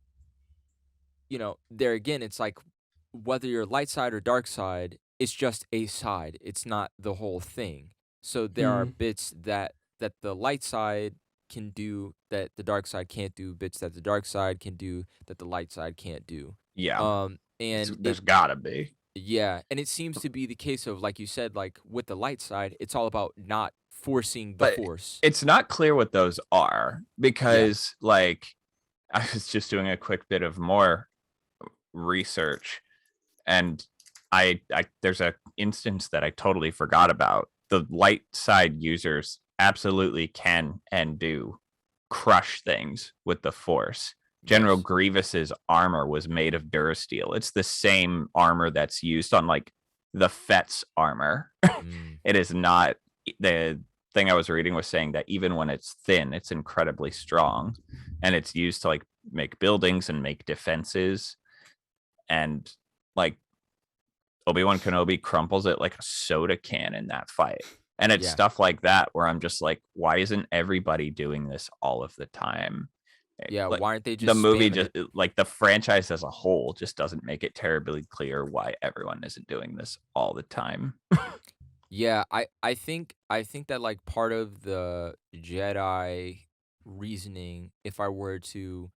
there again, it's like whether you're light side or dark side, it's just a side. It's not the whole thing. So there are Hmm. bits that the light side can do that the dark side can't do, bits that the dark side can do that the light side can't do. Yeah, And there's gotta be. and it seems to be the case of, like you said, like with the light side, it's all about not forcing the But force. it's not clear what those are because, like, I was just doing a quick bit of more research, and I there's a instance that I totally forgot about. The light side users absolutely can and do crush things with the Force. General Yes. Grievous's armor was made of Durasteel. It's the same armor that's used on like the Fett's armor. Mm, It is not. The thing I was reading was saying that even when it's thin, it's incredibly strong, and it's used to like make buildings and make defenses. And like Obi-Wan Kenobi crumples it like a soda can in that fight. And it's yeah. stuff like that where I'm just like, why isn't everybody doing this all of the time? Yeah. Like, Why aren't they the just movie spamming just it? like the franchise as a whole just doesn't make it terribly clear why everyone isn't doing this all the time. Yeah, I think that like part of the Jedi reasoning, if I were to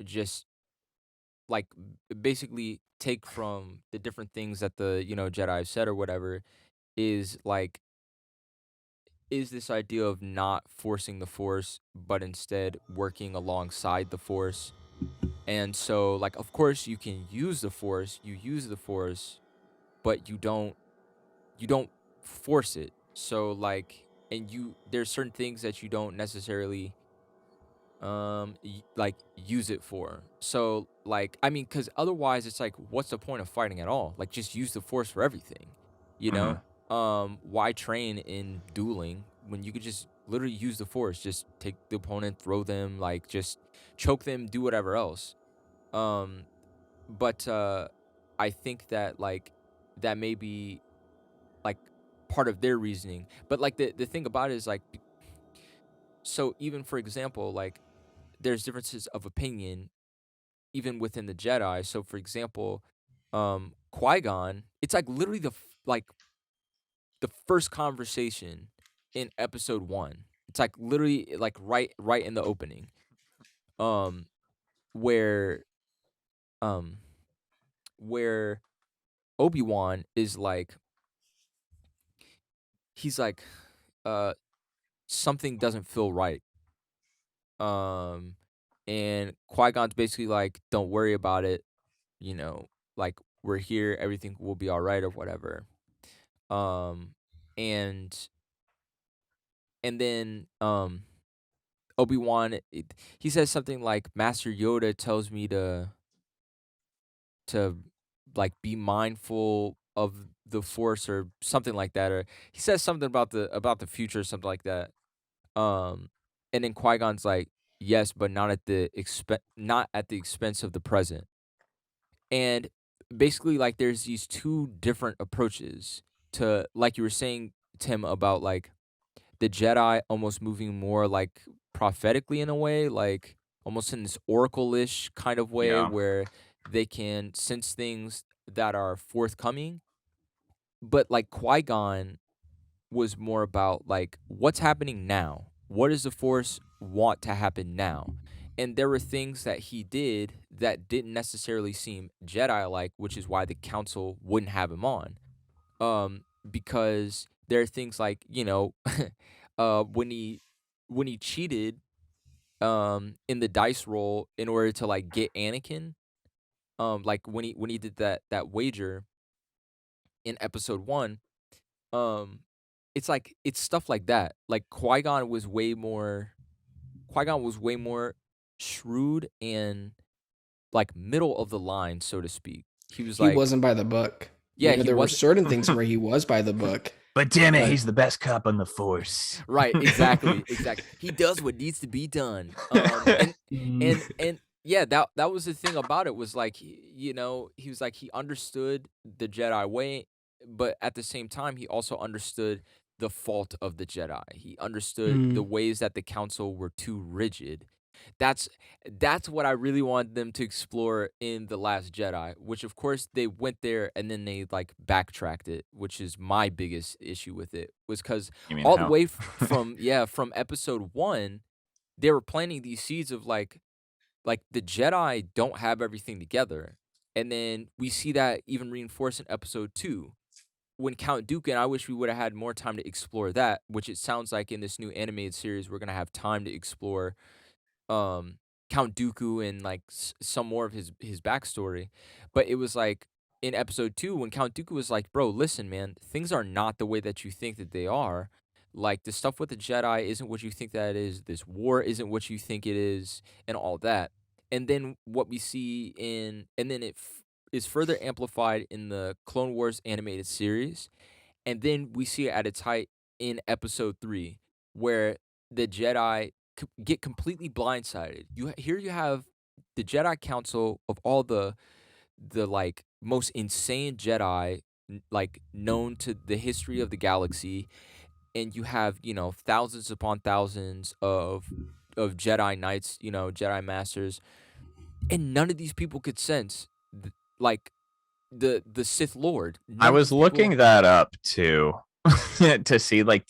just like basically take from the different things that the Jedi have said or whatever, is like is this idea of not forcing the Force, but instead working alongside the Force. And so, like, of course, you can use the Force. You use the Force, but you don't force it. So like, and there's certain things that you don't necessarily like use it for. So like, I mean, because otherwise it's like, what's the point of fighting at all? Like, just use the Force for everything, you Mhm. know? Why train in dueling when you could just literally use the Force? Just take the opponent, throw them, like just choke them, do whatever else. um but I think that like that may be like part of their reasoning. But like the thing about it is like, so even for example, like there's differences of opinion even within the Jedi. So for example, Qui-Gon, it's like literally like the first conversation in episode 1. It's like literally like right in the opening. Um where um where Obi-Wan is like, he's like, uh something doesn't feel right. Um, and Qui-Gon's basically like, "Don't worry about it, like we're here, everything will be all right or whatever." Um, and then Obi-Wan, he says something like, "Master Yoda tells me to like be mindful of the Force," or something like that, or he says something about the future or something like that. Um, and then Qui-Gon's like, "Yes, but not at the expense of the present." And basically, like, there's these two different approaches to, like you were saying, Tim, about like the Jedi almost moving more like prophetically in a way, like almost in this oracle-ish kind of way Yeah. where they can sense things that are forthcoming. But like Qui-Gon was more about like what's happening now. What does the Force want to happen now? And there were things that he did that didn't necessarily seem Jedi like, which is why the council wouldn't have him on. Because there are things like, when he cheated in the dice roll in order to like get Anakin, like when he did that wager in episode 1, um it's like it's stuff like that. Like Qui-Gon was way more shrewd and like middle of the line, so to speak. He was He like, wasn't by the book. yeah, he There were wasn't. certain things where he was by the book, But damn it, but he's the best cop on the Force. Right, exactly. He does what needs to be done. And Mm. Yeah, that was the thing about it, was like, you know, he was like, he understood the Jedi way, but at the same time he also understood the fault of the Jedi. He understood the Mm. ways that the council were too rigid. That's that's what I really wanted them to explore in The Last Jedi, which of course they went there and then they like backtracked it, which is my biggest issue with it. Was cuz You mean all the how? way from episode 1, they were planting these seeds of like the Jedi don't have everything together. And then we see that even reinforced in episode 2 when Count Dooku, and I wish we would have had more time to explore that, which it sounds like in this new animated series we're going to have time to explore um Count Dooku and like some more of his backstory. But it was like in episode 2 when Count Dooku was like, "Bro, listen, man, things are not the way that you think that they are. Like the stuff with the Jedi isn't what you think that it is. This war isn't what you think it is, and all that." And then what we see and then is further amplified in the Clone Wars animated series, and then we see it at its height in episode 3, where the Jedi get completely blindsided. Here you have the Jedi Council of all the like most insane Jedi like known to the history of the galaxy, and you have, you know, thousands upon thousands of Jedi Knights, you know, Jedi Masters, and none of these people could sense like the Sith Lord. I None of was these people. looking that up too to see like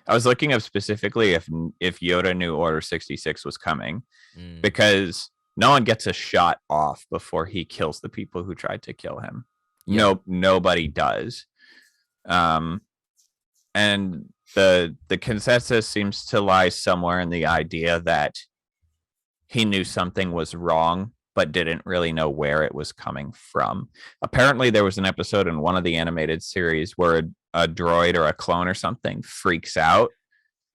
I was looking up specifically if Yoda knew Order 66 was coming, Mm, because no one gets a shot off before he kills the people who tried to kill him. yeah. Nobody does. Um, and the consensus seems to lie somewhere in the idea that he knew something was wrong but didn't really know where it was coming from. Apparently there was an episode in one of the animated series where a droid or a clone or something freaks out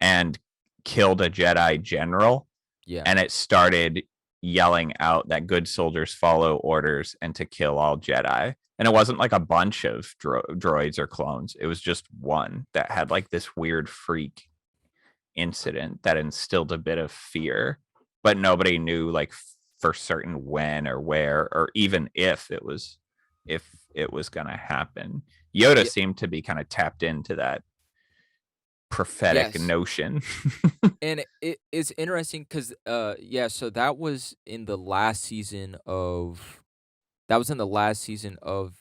and killed a Jedi general, Yeah. and it started yelling out that good soldiers follow orders and to kill all Jedi. And it wasn't like a bunch of droids or clones. It was just one that had like this weird freak incident that instilled a bit of fear, but nobody knew like for certain when or where or even if it was going to happen. Yoda Yeah. seemed to be kind of tapped into that prophetic Yes. notion. And it's interesting because yeah, so that was in the last season of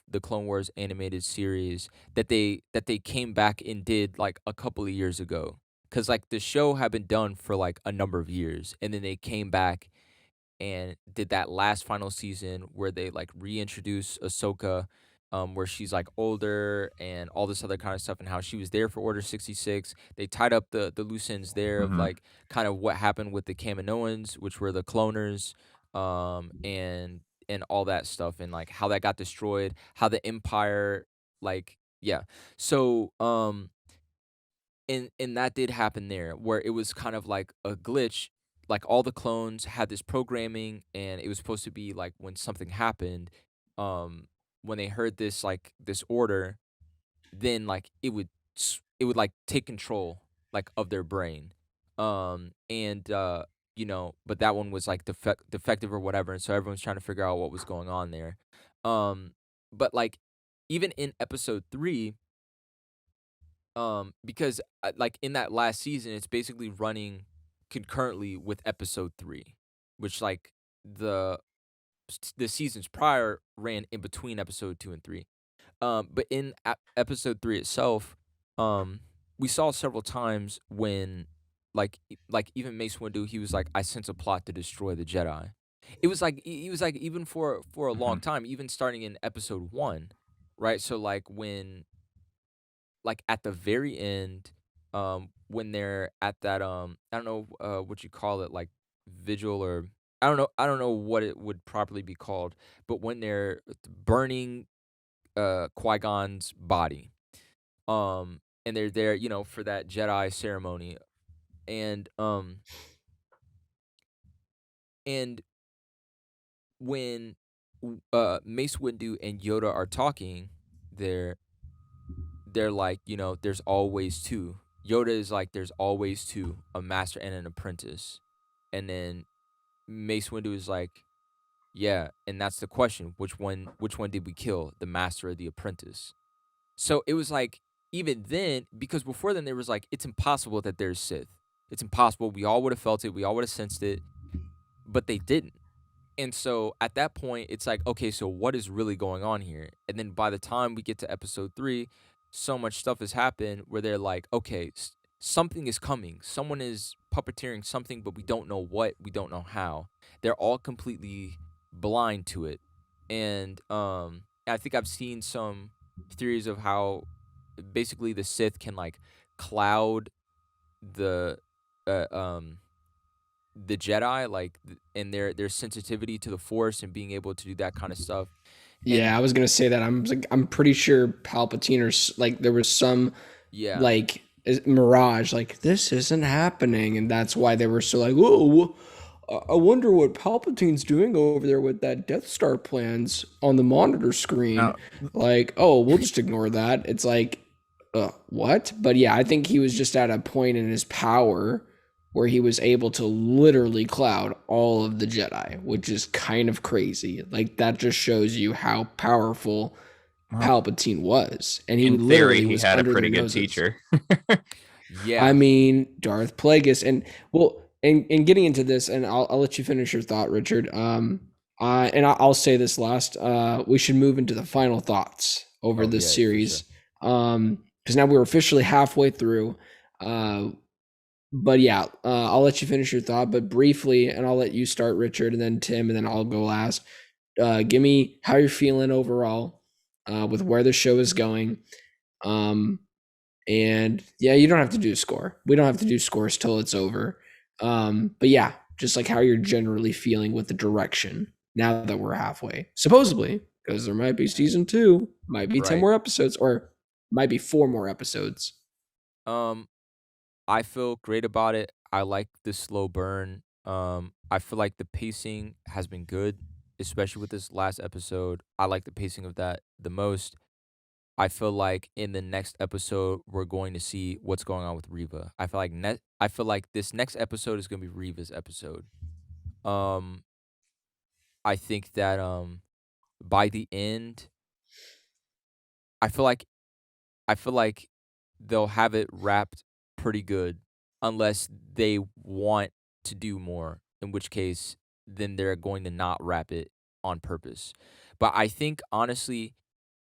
the Clone Wars animated series that they came back and did like a couple of years ago. Cause like the show had been done for like a number of years, and then they came back and did that last final season where they like reintroduce Ahsoka, where she's like older and all this other kind of stuff, and how she was there for Order 66. They tied up the loose ends there of Mhm. like kind of what happened with the Kaminoans, which were the cloners, and all that stuff, and like how that got destroyed, how the Empire, like, yeah. So and that did happen there, where it was kind of like a glitch. Like all the clones had this programming, and it was supposed to be like when something happened, um, when they heard this like this order, then like it would like take control like of their brain, and you know, but that one was like defective or whatever, and so everyone's trying to figure out what was going on there, um, but like even in episode 3, because like in that last season, it's basically running concurrently with episode 3, which like the the seasons prior ran in between episode 2 and 3. But in episode 3 itself, um, we saw several times when like even Mace Windu, he was like, "I sense a plot to destroy the Jedi." It was like he was like even for a long Mhm. time, even starting in episode 1, right? So like when like at the very end, when they're at that I don't know what you call it, like vigil, or I don't know what it would properly be called, but when they're burning Qui-Gon's body, and they're there, you know, for that Jedi ceremony, and and when Mace Windu and Yoda are talking, they're they're like, you know, there's always two. Yoda is like, there's always two, a master and an apprentice. And then Mace Windu is like, yeah, and that's the question. Which one did we kill? The master or the apprentice? So it was like, even then, because before then there was like, it's impossible that there's Sith. It's impossible. We all would have felt it. We all would have sensed it, but they didn't. And so at that point, it's like, okay, so what is really going on here? And then by the time we get to episode 3, so much stuff has happened where they're like, okay, something is coming. Someone is puppeteering something, but we don't know what, we don't know how. They're all completely blind to it. And I think I've seen some theories of how basically the Sith can like cloud the the Jedi, like, and their sensitivity to the Force and being able to do that kind of stuff. Yeah, I was gonna say that. I'm pretty sure Palpatine or like there was some Yeah, like mirage, like this isn't happening, and that's why they were so like, whoa. I wonder what Palpatine's doing over there with that Death Star plans on the monitor screen. Now, Like, oh, we'll just ignore that. It's like, what? But yeah, I think he was just at a point in his power where he was able to literally cloud all of the Jedi, which is kind of crazy. Like, that just shows you how powerful well, Palpatine was. And he in theory, literally he was had a under pretty their good noses. teacher. yeah. I mean, Darth Plagueis, and well, and getting into this, and I'll let you finish your thought, Richard. I'll say this last. We should move into the final thoughts over Oh, this yeah, for series. sure. Because now we're officially halfway through. But yeah, I'll let you finish your thought, but briefly, and I'll let you start, Richard, and then Tim, and then I'll go last. Give me how you're feeling overall, with where the show is going. And yeah, you don't have to do a score. We don't have to do scores till it's over. But yeah, just like how you're generally feeling with the direction now that we're halfway, supposedly, because there might be season 2, might be 10 Right. more episodes, or might be 4 more episodes. I feel great about it. I like the slow burn. I feel like the pacing has been good, especially with this last episode. I like the pacing of that the most. I feel like in the next episode we're going to see what's going on with Reva. I feel like this next episode is going to be Reva's episode. Um I think that by the end, I feel like I feel like they'll have it wrapped pretty good unless they want to do more, in which case then they're going to not wrap it on purpose. But I think honestly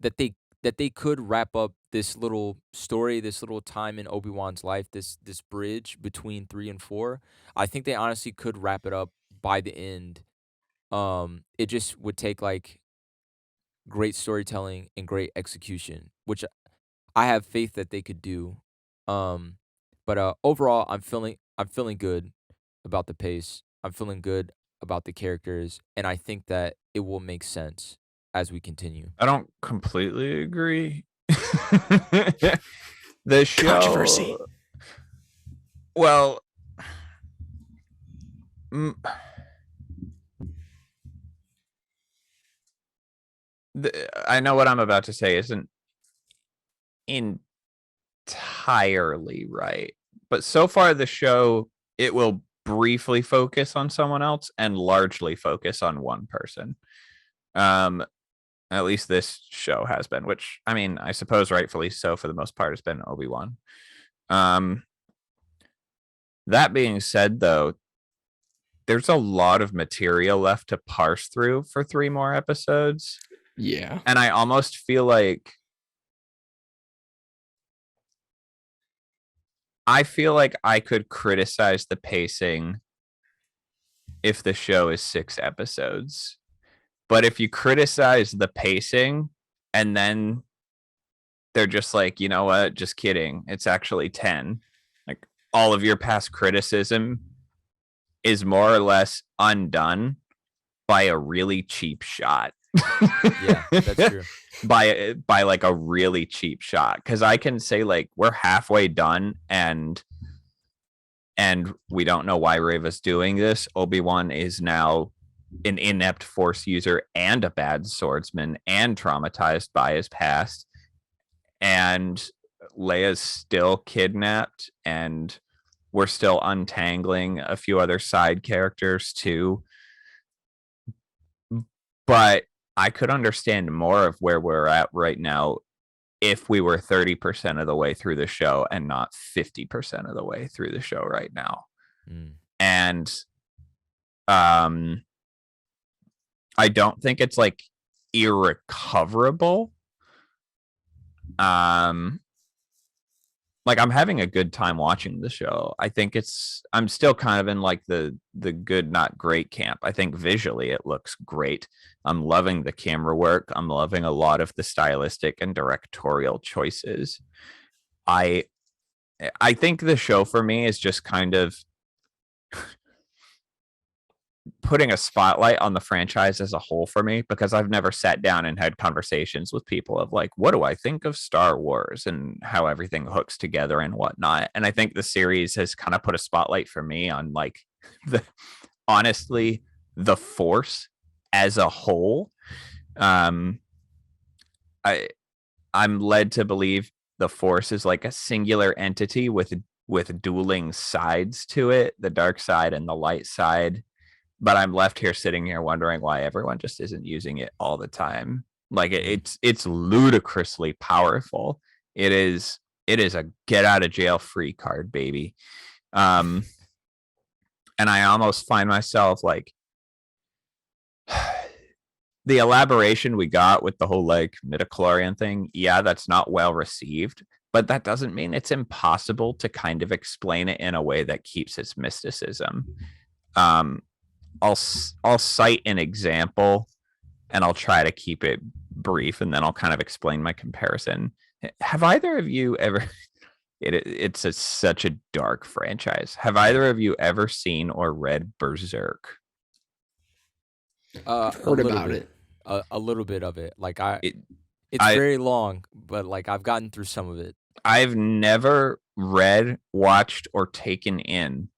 that they could wrap up this little story, this little time in Obi-Wan's life, this bridge between 3 and 4. I think they honestly could wrap it up by the end. It just would take like great storytelling and great execution, which I have faith that they could do. Um, but overall, I'm feeling good about the pace. I'm feeling good about the characters, and I think that it will make sense as we continue. I don't completely agree. The show, Controversy. well, mm, I know what I'm about to say isn't entirely right, but so far the show, it will briefly focus on someone else and largely focus on one person. At least this show has been, which I mean, I suppose rightfully so for the most part, has been Obi-Wan. That being said, though, there's a lot of material left to parse through for 3 more episodes. Yeah. And I almost feel like I could criticize the pacing if the show is 6 episodes. But if you criticize the pacing and then they're just like, you know what, just kidding, it's actually 10. Like, all of your past criticism is more or less undone by a really cheap shot. Yeah, that's true. by like a really cheap shot, because I can say like we're halfway done and we don't know why Reva's doing this. Obi-Wan is now an inept Force user and a bad swordsman and traumatized by his past, and Leia's still kidnapped, and we're still untangling a few other side characters too. But I could understand more of where we're at right now if we were 30% of the way through the show and not 50% of the way through the show right now. And I don't think it's like irrecoverable. Like I'm having a good time watching the show. I think I'm still kind of in like the good, not great camp. I think visually it looks great. I'm loving the camera work. I'm loving a lot of the stylistic and directorial choices. I think the show for me is just kind of putting a spotlight on the franchise as a whole for me, because I've never sat down and had conversations with people of like, what do I think of Star Wars and how everything hooks together and whatnot. And I think the series has kind of put a spotlight for me on like honestly, the Force as a whole. I'm led to believe the Force is like a singular entity with dueling sides to it, the dark side and the light side. But I'm left here sitting here wondering why everyone just isn't using it all the time. Like it's ludicrously powerful. It is a get out of jail free card, baby. And I almost find myself like the elaboration we got with the whole like midichlorian thing. Yeah, that's not well received, but that doesn't mean it's impossible to kind of explain it in a way that keeps its mysticism. I'll cite an example and I'll try to keep it brief, and then I'll kind of explain my comparison. Have either of you ever it's such a dark franchise. Have either of you ever seen or read Berserk? Heard about it. A little bit of it. Like it's very long, but like I've gotten through some of it. I've never read, watched, or taken in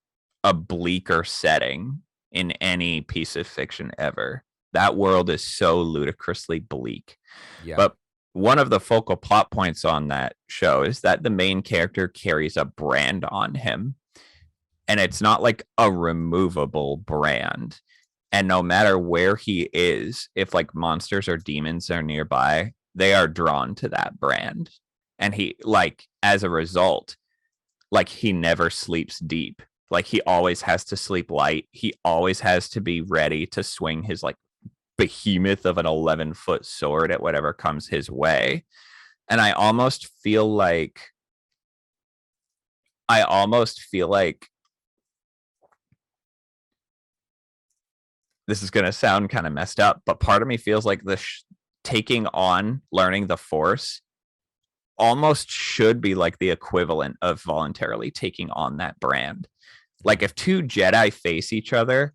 a bleaker setting in any piece of fiction ever. That world is so ludicrously bleak. Yeah. But one of the focal plot points on that show is that the main character carries a brand on him. And it's not like a removable brand. And no matter where he is, if like monsters or demons are nearby, they are drawn to that brand. And he, like, as a result, like he never sleeps deep. Like he always has to sleep light. He always has to be ready to swing his like behemoth of an 11-foot sword at whatever comes his way. And I almost feel like this is going to sound kind of messed up, but part of me feels like taking on learning the Force almost should be like the equivalent of voluntarily taking on that brand. Like if two Jedi face each other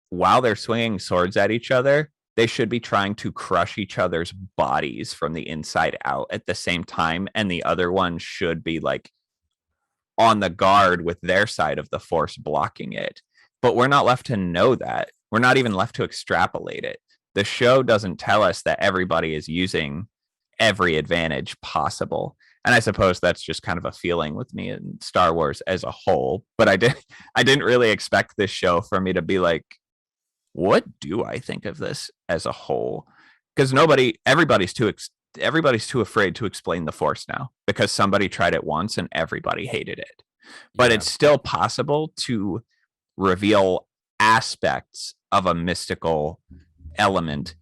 while they're swinging swords at each other, they should be trying to crush each other's bodies from the inside out at the same time. And the other one should be like on the guard with their side of the Force blocking it. But we're not left to know that. We're not even left to extrapolate it. The show doesn't tell us that everybody is using every advantage possible. And I suppose that's just kind of a feeling with me in Star Wars as a whole. But I didn't really expect this show for me to be like, what do I think of this as a whole? Because everybody's too afraid to explain the Force now, because somebody tried it once and everybody hated it. But it's still possible to reveal aspects of a mystical element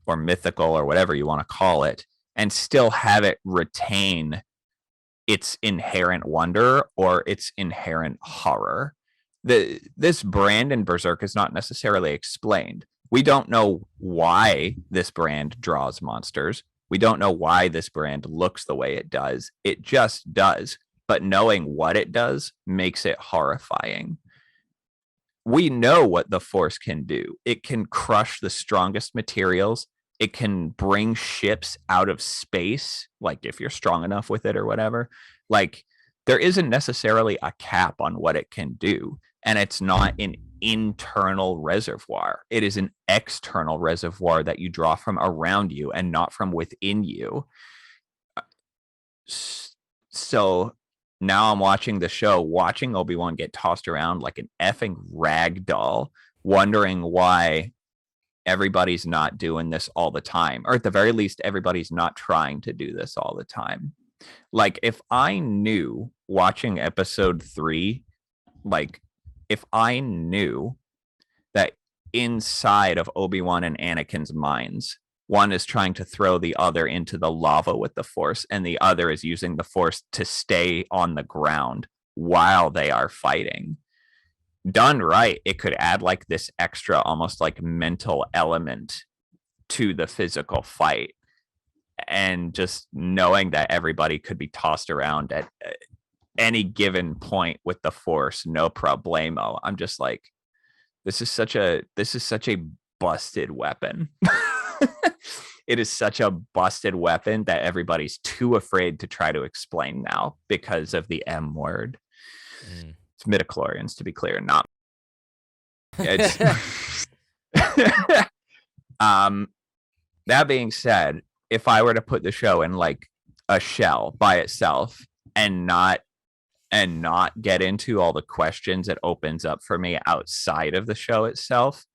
or mythical or whatever you want to call it, and still have it retain its inherent wonder or its inherent horror. This brand in Berserk is not necessarily explained. We don't know why this brand draws monsters. We don't know why this brand looks the way it does. It just does. But knowing what it does makes it horrifying. We know what the Force can do. It can crush the strongest materials. It can bring ships out of space, like if you're strong enough with it or whatever. Like there isn't necessarily a cap on what it can do. And it's not an internal reservoir. It is an external reservoir that you draw from around you and not from within you. So now I'm watching the show, watching Obi-Wan get tossed around like an effing rag doll, wondering why everybody's not doing this all the time, or at the very least, everybody's not trying to do this all the time. Like, if I knew watching episode 3, like, if I knew that inside of Obi-Wan and Anakin's minds, one is trying to throw the other into the lava with the Force, and the other is using the Force to stay on the ground while they are fighting. Done right, it could add like this extra, almost like mental element to the physical fight. And just knowing that everybody could be tossed around at any given point with the Force, no problemo. I'm just like, this is such a busted weapon. It is such a busted weapon that everybody's too afraid to try to explain now because of the M word. It's midichlorians, to be clear, not. It's that being said, if I were to put the show in like a shell by itself and not get into all the questions it opens up for me outside of the show itself,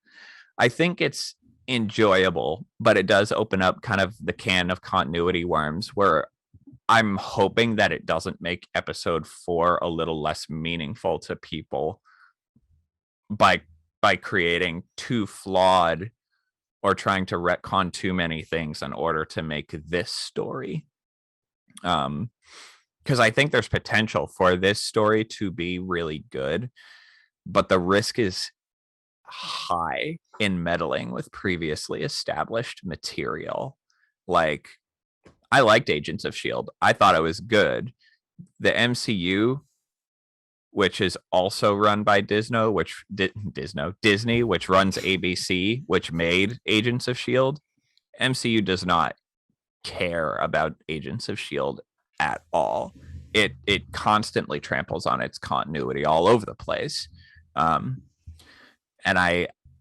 I think it's enjoyable, but it does open up kind of the can of continuity worms where I'm hoping that it doesn't make episode 4 a little less meaningful to people by creating too flawed or trying to retcon too many things in order to make this story. Because I think there's potential for this story to be really good, but the risk is high in meddling with previously established material. Like, I liked Agents of S.H.I.E.L.D. I thought it was good. The MCU, which is also run by Disney, which runs ABC, which made Agents of S.H.I.E.L.D. MCU does not care about Agents of S.H.I.E.L.D. at all. It constantly tramples on its continuity all over the place. And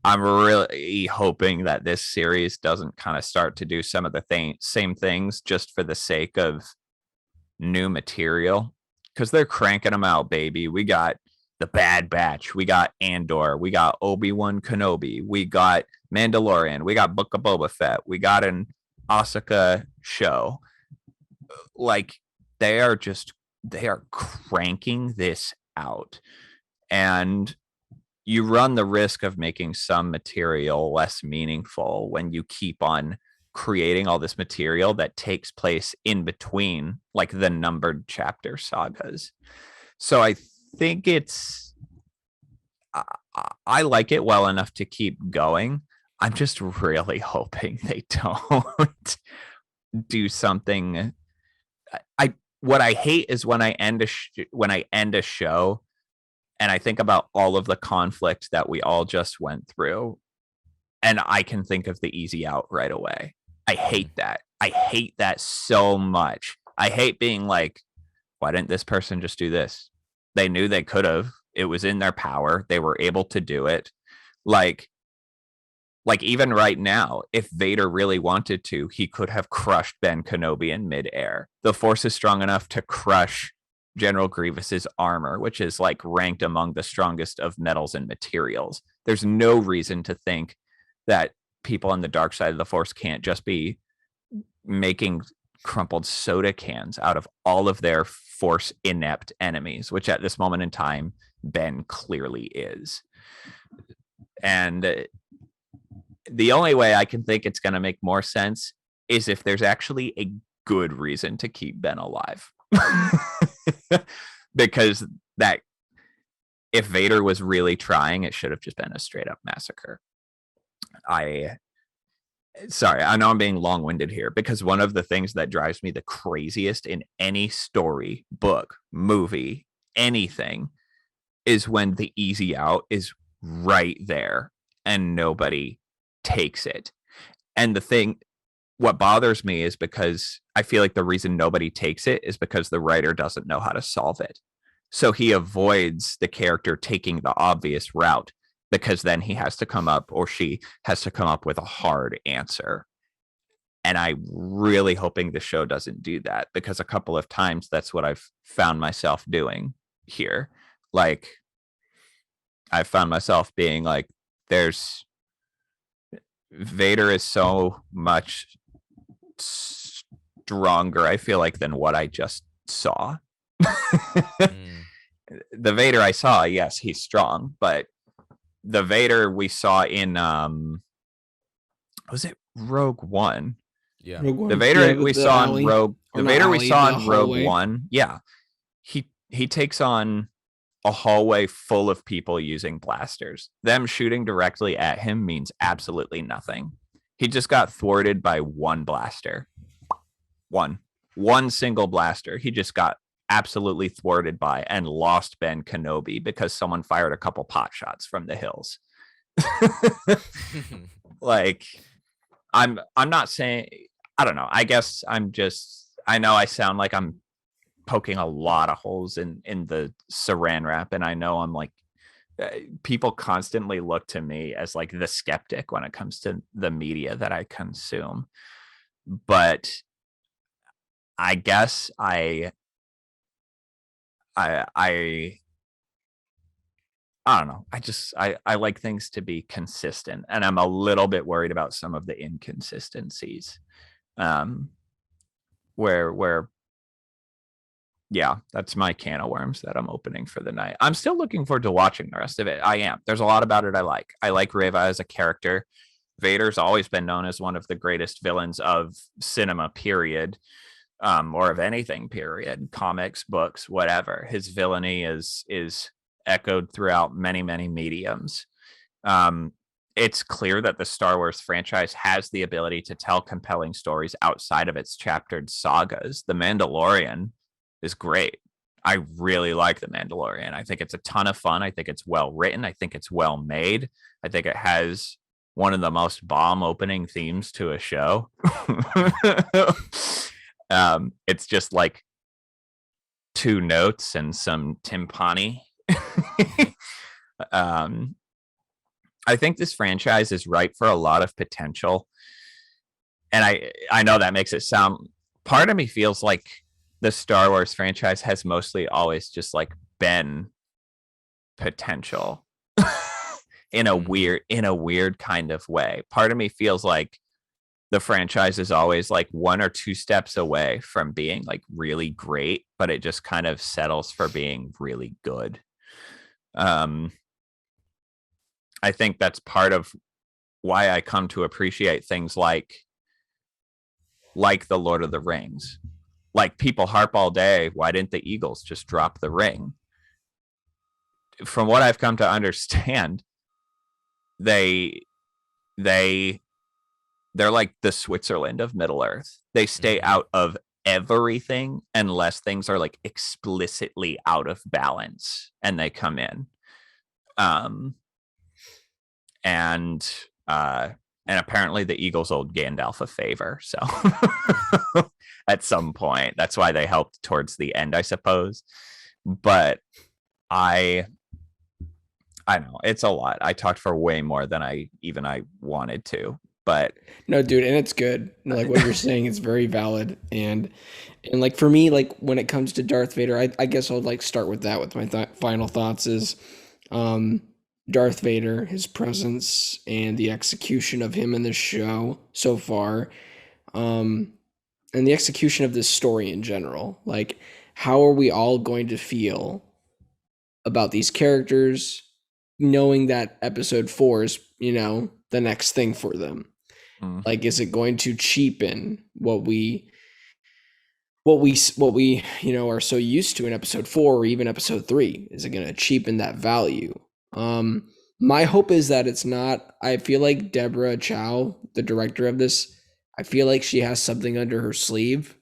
I'm really hoping that this series doesn't kind of start to do some of the same things just for the sake of new material, because they're cranking them out, baby. We got the Bad Batch, we got Andor, we got Obi-Wan Kenobi, we got Mandalorian, we got Book of Boba Fett, we got an Ahsoka show. Like, they are cranking this out, and you run the risk of making some material less meaningful when you keep on creating all this material that takes place in between like the numbered chapter sagas. So I think I like it well enough to keep going. I'm just really hoping they don't do something. What I hate is when I end a show and I think about all of the conflict that we all just went through, and I can think of the easy out right away. I hate that. I hate that so much. I hate being like, why didn't this person just do this? They knew they could have. It was in their power. They were able to do it. Like even right now, if Vader really wanted to, he could have crushed Ben Kenobi in midair. The Force is strong enough to crush General Grievous's armor, which is like ranked among the strongest of metals and materials. There's no reason to think that people on the dark side of the Force can't just be making crumpled soda cans out of all of their Force inept enemies, which at this moment in time, Ben clearly is. And the only way I can think it's going to make more sense is if there's actually a good reason to keep Ben alive. Because that if Vader was really trying, it should have just been a straight up massacre. Sorry, I know I'm being long-winded here, because one of the things that drives me the craziest in any story, book, movie, anything, is when the easy out is right there and nobody takes it. And what bothers me is because I feel like the reason nobody takes it is because the writer doesn't know how to solve it. So he avoids the character taking the obvious route, because then he has to come up, or she has to come up with a hard answer. And I'm really hoping the show doesn't do that, because a couple of times that's what I've found myself doing here. Like, I found myself being like, Vader is so much stronger, I feel like, than what I just saw. The Vader I saw, yes, he's strong, but the Vader we saw in was it Rogue One? Yeah. The Vader we saw in Rogue hallway. One, yeah. He takes on a hallway full of people using blasters. Them shooting directly at him means absolutely nothing. He just got thwarted by one blaster. One single blaster. He just got absolutely thwarted by and lost Ben Kenobi because someone fired a couple pot shots from the hills. Like, I'm not saying, I don't know. I guess I know I sound like I'm poking a lot of holes in the saran wrap, and I know I'm like, people constantly look to me as like the skeptic when it comes to the media that I consume. But I guess I don't know. I like things to be consistent, and I'm a little bit worried about some of the inconsistencies. Where yeah, that's my can of worms that I'm opening for the night. I'm still looking forward to watching the rest of it. I am. There's a lot about it I like. I like Reva as a character. Vader's always been known as one of the greatest villains of cinema, period. Or of anything, period. Comics, books, whatever. His villainy is echoed throughout many, many mediums. It's clear that the Star Wars franchise has the ability to tell compelling stories outside of its chaptered sagas. The Mandalorian is great. I really like The Mandalorian. I think it's a ton of fun. I think it's well written. I think it's well made. I think it has one of the most bomb opening themes to a show. It's just like 2 notes and some timpani. I think this franchise is ripe for a lot of potential. And I know that makes it sound, part of me feels like the Star Wars franchise has mostly always just like been potential in a weird kind of way. Part of me feels like the franchise is always like 1 or 2 steps away from being like really great, but it just kind of settles for being really good. I think that's part of why I come to appreciate things like the Lord of the Rings. Like, people harp all day, why didn't the Eagles just drop the ring? From what I've come to understand, they're like the Switzerland of Middle Earth. They stay out of everything unless things are like explicitly out of balance, and they come in. And apparently the Eagles owed Gandalf a favor. So at some point, that's why they helped towards the end, I suppose. But I know it's a lot. I talked for way more than I wanted to, but no, dude, and it's good. Like, what you're saying is very valid. And like, for me, like, when it comes to Darth Vader, I guess I'll like start with that. With my final thoughts is, Darth Vader, his presence and the execution of him in this show so far, and the execution of this story in general. Like, how are we all going to feel about these characters, knowing that episode 4 is, the next thing for them? Like, is it going to cheapen what we are so used to in episode 4 or even episode 3? Is it going to cheapen that value? My hope is that it's not. I feel like Deborah Chow, the director of this, I feel like she has something under her sleeve.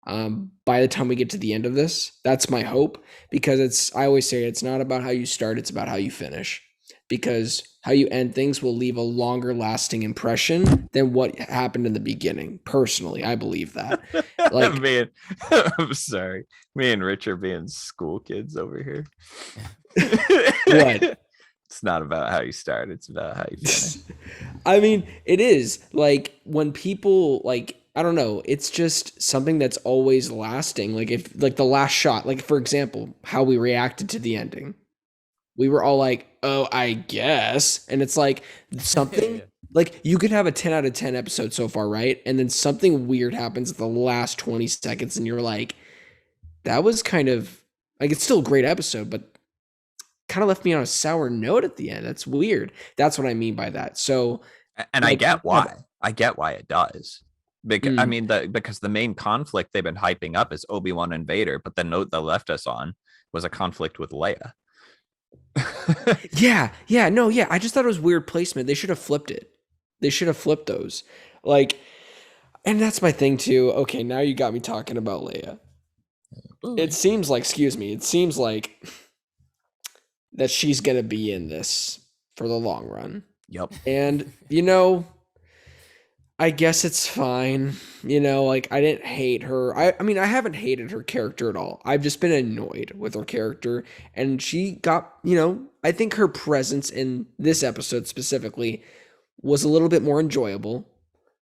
By the time we get to the end of this, that's my hope, because I always say it's not about how you start, it's about how you finish, because how you end things will leave a longer lasting impression than what happened in the beginning. Personally, I believe that. Like, I'm sorry, me and Rich are being school kids over here. What? It's not about how you start, it's about how you finish. I mean, it is like when people like, I don't know, it's just something that's always lasting. Like if like the last shot, like for example, how we reacted to the ending. We were all like, "Oh, I guess." And it's like something Yeah. like you could have a 10 out of 10 episode so far, right? And then something weird happens at the last 20 seconds and you're like, that was kind of like it's still a great episode, but kind of left me on a sour note at the end. That's weird. That's what I mean by that. So, And I like, get why. I get why it does. Because I mm, mean, because the main conflict they've been hyping up is Obi-Wan and Vader, but the note that left us on was a conflict with Leia. yeah, no, yeah. I just thought it was weird placement. They should have flipped it. They should have flipped those. Like, and that's my thing too. Okay, now you got me talking about Leia. It seems like, excuse me, it seems like that she's gonna be in this for the long run. Yep. And I guess it's fine. Like I didn't hate her. I mean, I haven't hated her character at all. I've just been annoyed with her character. And she got, I think her presence in this episode specifically was a little bit more enjoyable.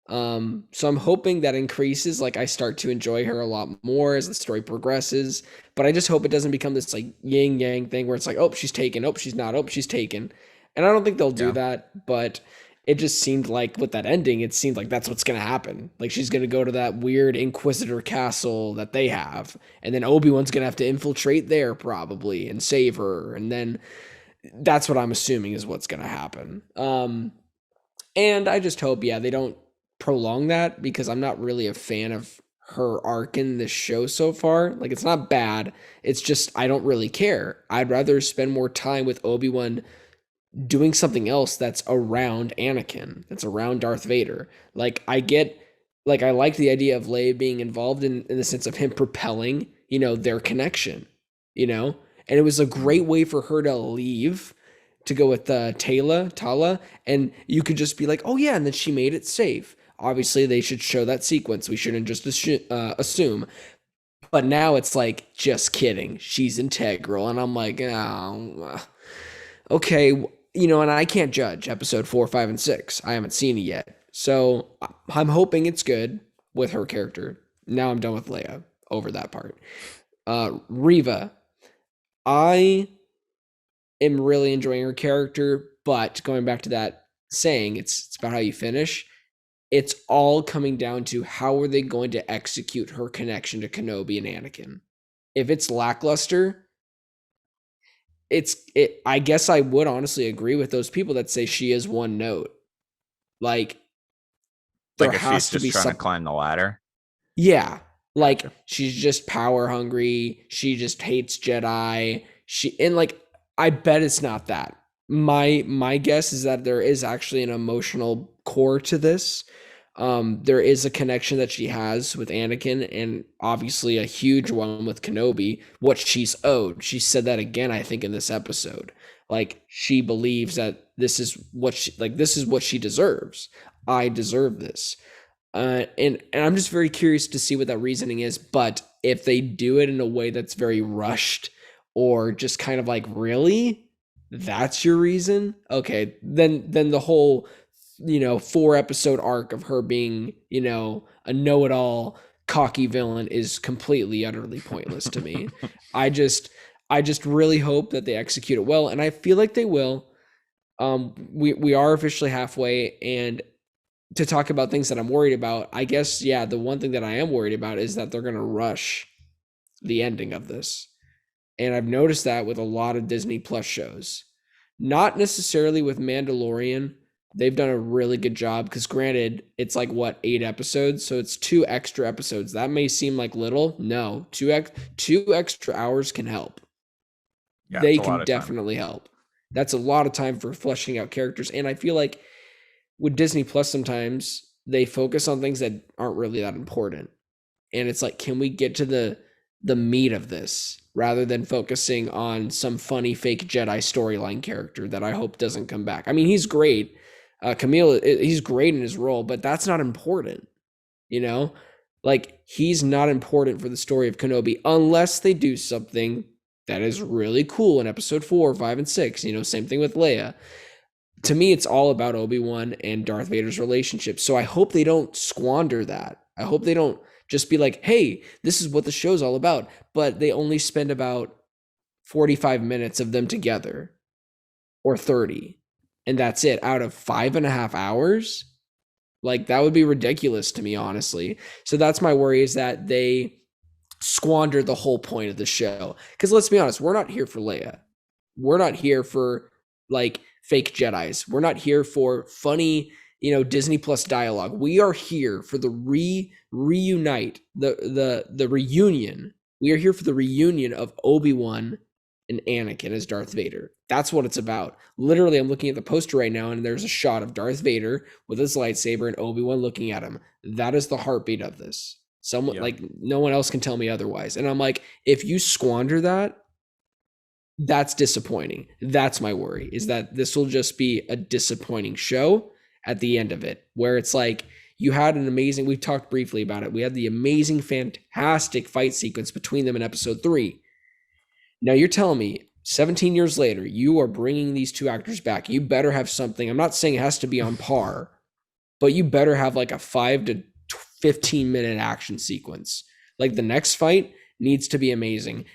So I'm hoping that increases, like I start to enjoy her a lot more as the story progresses. But I just hope it doesn't become this like yin yang thing where it's like, oh, she's taken, oh, she's not, oh, she's taken. And I don't think they'll do Yeah. that, but it just seemed like with that ending, it seemed like that's what's gonna happen. Like she's gonna go to that weird Inquisitor castle that they have, and then Obi-Wan's gonna have to infiltrate there probably and save her, and then that's what I'm assuming is what's gonna happen. And I just hope, yeah, they don't prolong that because I'm not really a fan of her arc in this show so far. Like it's not bad. It's just I don't really care. I'd rather spend more time with Obi-Wan doing something else that's around Anakin, that's around Darth Vader. Like I get like I like the idea of Leia being involved in the sense of him propelling, their connection, and it was a great way for her to leave to go with Tala, and you could just be like, oh yeah, and then she made it safe. Obviously, they should show that sequence. We shouldn't just assume. But now it's like, just kidding. She's integral, and I'm like, oh, okay, and I can't judge episode 4, 5, and 6. I haven't seen it yet, so I'm hoping it's good with her character. Now I'm done with Leia over that part. Reva, I am really enjoying her character, but going back to that saying, it's about how you finish. It's all coming down to how are they going to execute her connection to Kenobi and Anakin. If it's lackluster, I guess I would honestly agree with those people that say she is one note. Like there Like if has she's to just be trying some. to climb the ladder. Yeah, like Gotcha. she's just power hungry. She just hates Jedi. And like I bet it's not that. My guess is that there is actually an emotional core to this. There is a connection that she has with Anakin, and obviously a huge one with Kenobi. What she's owed. She said that again, I think, in this episode. Like she believes that this is what she deserves. I deserve this. And I'm just very curious to see what that reasoning is. But if they do it in a way that's very rushed or just kind of like, really, that's your reason? Okay, then the whole 4-episode arc of her being a know-it-all cocky villain is completely utterly pointless to me. I just really hope that they execute it well, and I feel like they will. We are officially halfway, and to talk about things that I'm worried about, I guess, yeah, the one thing that I am worried about is that they're going to rush the ending of this. And I've noticed that with a lot of Disney Plus shows. Not necessarily with Mandalorian. They've done a really good job because granted, it's like 8 episodes, so it's 2 extra episodes. That may seem like little. No, 2 extra hours can help. Yeah, They it's a lot can of time. definitely help. That's a lot of time for fleshing out characters, and I feel like with Disney Plus, sometimes they focus on things that aren't really that important. And it's like, can we get to the meat of this rather than focusing on some funny fake Jedi storyline character that I hope doesn't come back? I mean, he's great. Camille, he's great in his role, but that's not important. Like he's not important for the story of Kenobi unless they do something that is really cool in episode 4, 5, and 6. Same thing with Leia. To me, it's all about Obi-Wan and Darth Vader's relationship. So I hope they don't squander that. I hope they don't just be like, hey, this is what the show's all about. But they only spend about 45 minutes of them together, or 30. And that's it out of 5.5 hours. Like, that would be ridiculous to me, honestly. So that's my worry, is that they squander the whole point of the show. Because let's be honest, we're not here for Leia. We're not here for like fake Jedis. We're not here for funny, Disney Plus dialogue. We are here for the reunite, the reunion. We are here for the reunion of Obi-Wan and Anakin as Darth Vader. That's what it's about. Literally, I'm looking at the poster right now, and there's a shot of Darth Vader with his lightsaber and Obi-Wan looking at him. That is the heartbeat of this. Someone like no one else can tell me otherwise. And I'm like, if you squander that, that's disappointing. That's my worry, is that this will just be a disappointing show at the end of it, where it's like, you had an amazing, we've talked briefly about it. We had the amazing, fantastic fight sequence between them in episode 3. Now you're telling me 17 years later, you are bringing these two actors back. You better have something. I'm not saying it has to be on par, but you better have like a 5 to 15-minute action sequence. Like, the next fight needs to be amazing,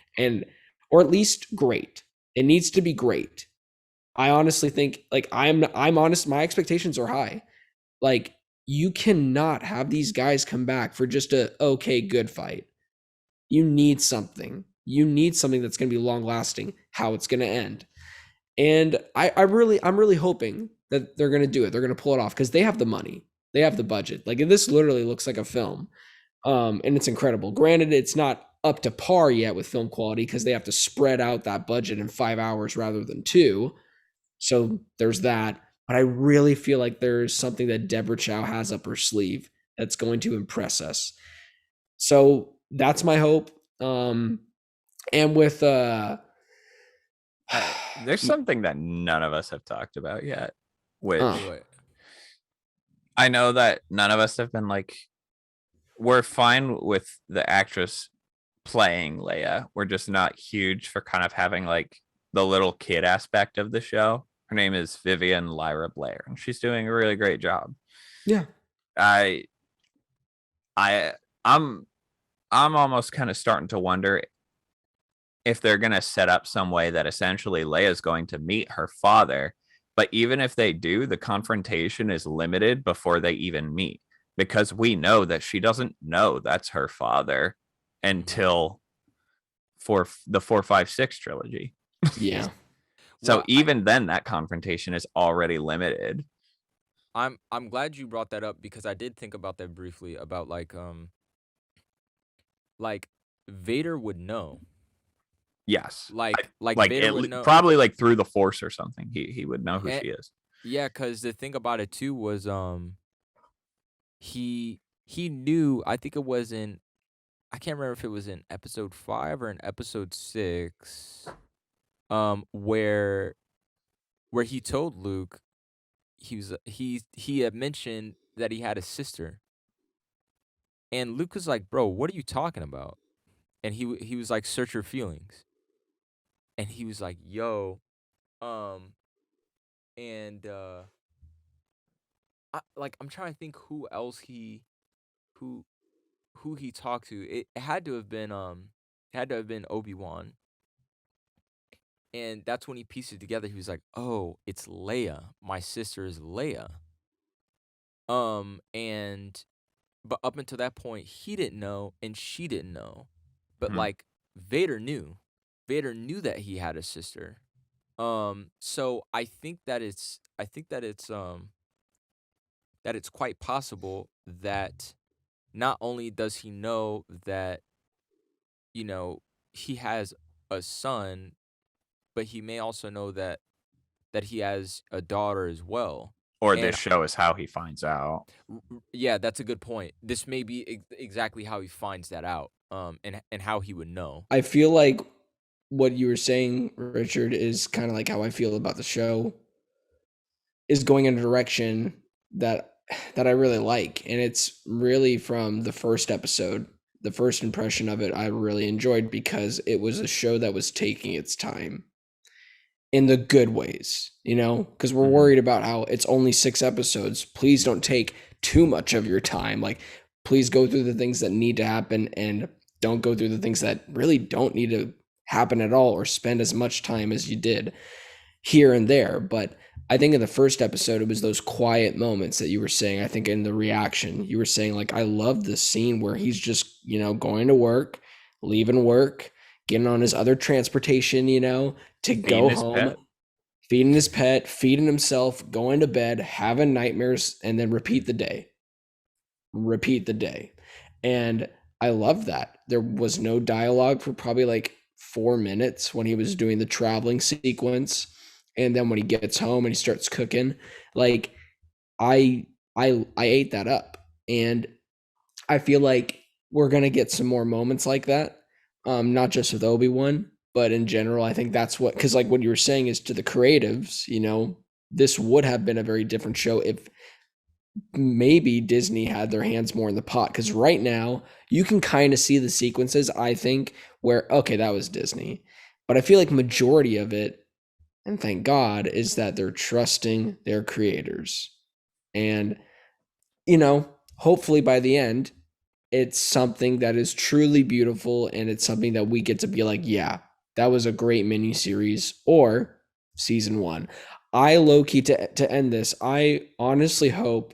or at least great. It needs to be great. I honestly think, like, I'm honest, my expectations are high. Like, you cannot have these guys come back for just a okay, good fight. You need something. You need something that's going to be long lasting. How it's going to end. And I'm really hoping that they're going to do it. They're going to pull it off, because they have the money. They have the budget. Like, this literally looks like a film. And it's incredible. Granted, it's not up to par yet with film quality, because they have to spread out that budget in 5 hours rather than 2. So there's that. But I really feel like there's something that Deborah Chow has up her sleeve that's going to impress us. So that's my hope. And with there's something that none of us have talked about yet, which I know that none of us have been like, we're fine with the actress playing Leia. We're just not huge for kind of having like the little kid aspect of the show. Her name is Vivian Lyra Blair, and she's doing a really great job. Yeah. I'm almost kind of starting to wonder if they're going to set up some way that essentially Leia's going to meet her father. But even if they do, the confrontation is limited before they even meet, because we know that she doesn't know that's her father until for the 4, 5, 6 trilogy. Yeah. So even then, that confrontation is already limited. I'm glad you brought that up, because I did think about that briefly, about like Vader would know. Yes. Like Vader would know. Probably like through the Force or something. He would know who she is. Yeah, because the thing about it too was he knew, I think it was in, I can't remember if it was in episode 5 or in episode 6, where he told Luke he had mentioned that he had a sister, and Luke was like, "Bro, what are you talking about?" And he was like, "Search your feelings," and he was like, "Yo, and I'm trying to think who else who he talked to. It had to have been Obi-Wan. And that's when he pieced it together. He was like, "Oh, it's Leia. My sister is Leia." And but up until that point, he didn't know and she didn't know. But like Vader knew. Vader knew that he had a sister. So I think that it's quite possible that not only does he know that, he has a son, but he may also know that he has a daughter as well. Or this show is how he finds out. Yeah, that's a good point. This may be exactly how he finds that out, and how he would know. I feel like what you were saying, Richard, is kind of like how I feel about the show, is going in a direction that I really like. And it's really from the first episode. the first impression of it I really enjoyed because it was a show that was taking its time in the good ways, because we're worried about how it's only 6 episodes. Please don't take too much of your time. Like, please go through the things that need to happen and don't go through the things that really don't need to happen at all, or spend as much time as you did here and there. But I think in the first episode, it was those quiet moments that you were saying. I think in the reaction, you were saying, like, I love the scene where he's just, going to work, leaving work, getting on his other transportation, to go home, feeding his pet, feeding himself, going to bed, having nightmares, and then repeat the day. And I love that. There was no dialogue for probably like 4 minutes when he was doing the traveling sequence. And then when he gets home and he starts cooking, like, I ate that up. And I feel like we're going to get some more moments like that. Not just with Obi-Wan, but in general. I think that's because like what you were saying is, to the creatives, this would have been a very different show if maybe Disney had their hands more in the pot. Because right now you can kind of see the sequences, I think, where, okay, that was Disney. But I feel like majority of it, and thank God, is that they're trusting their creators. And, hopefully by the end, it's something that is truly beautiful, and it's something that we get to be like, yeah, that was a great miniseries or season 1. I low-key, to end this, I honestly hope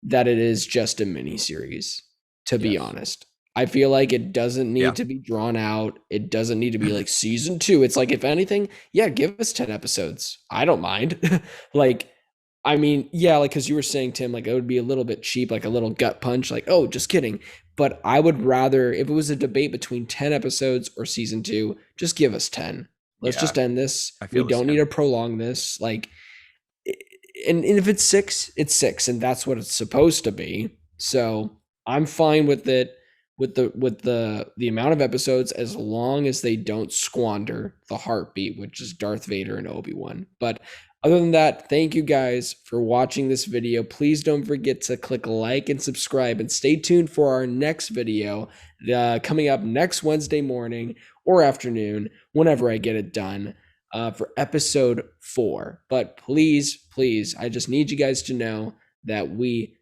that it is just a miniseries, to be honest. I feel like it doesn't need to be drawn out. It doesn't need to be like season 2. It's like, if anything, give us 10 episodes. I don't mind. Like, I mean, like, because you were saying, Tim, like, it would be a little bit cheap, like a little gut punch, like, oh, just kidding. But I would rather, if it was a debate between 10 episodes or season 2, just give us 10. Let's just end this. We don't need to prolong this. Like, and if it's 6, it's 6, and that's what it's supposed to be. So I'm fine with it, with the amount of episodes, as long as they don't squander the heartbeat, which is Darth Vader and Obi-Wan. But other than that, thank you guys for watching this video. Please don't forget to click like and subscribe, and stay tuned for our next video coming up next Wednesday morning or afternoon, whenever I get it done, for episode 4. But please, I just need you guys to know that we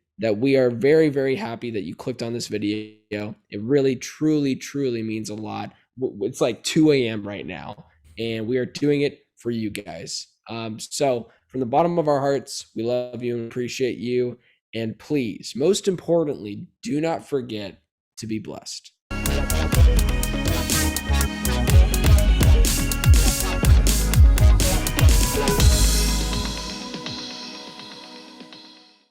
are very, very happy that you clicked on this video. It really, truly, truly means a lot. It's like 2 a.m. right now, and we are doing it for you guys. So from the bottom of our hearts, we love you and appreciate you. And please, most importantly, do not forget to be blessed.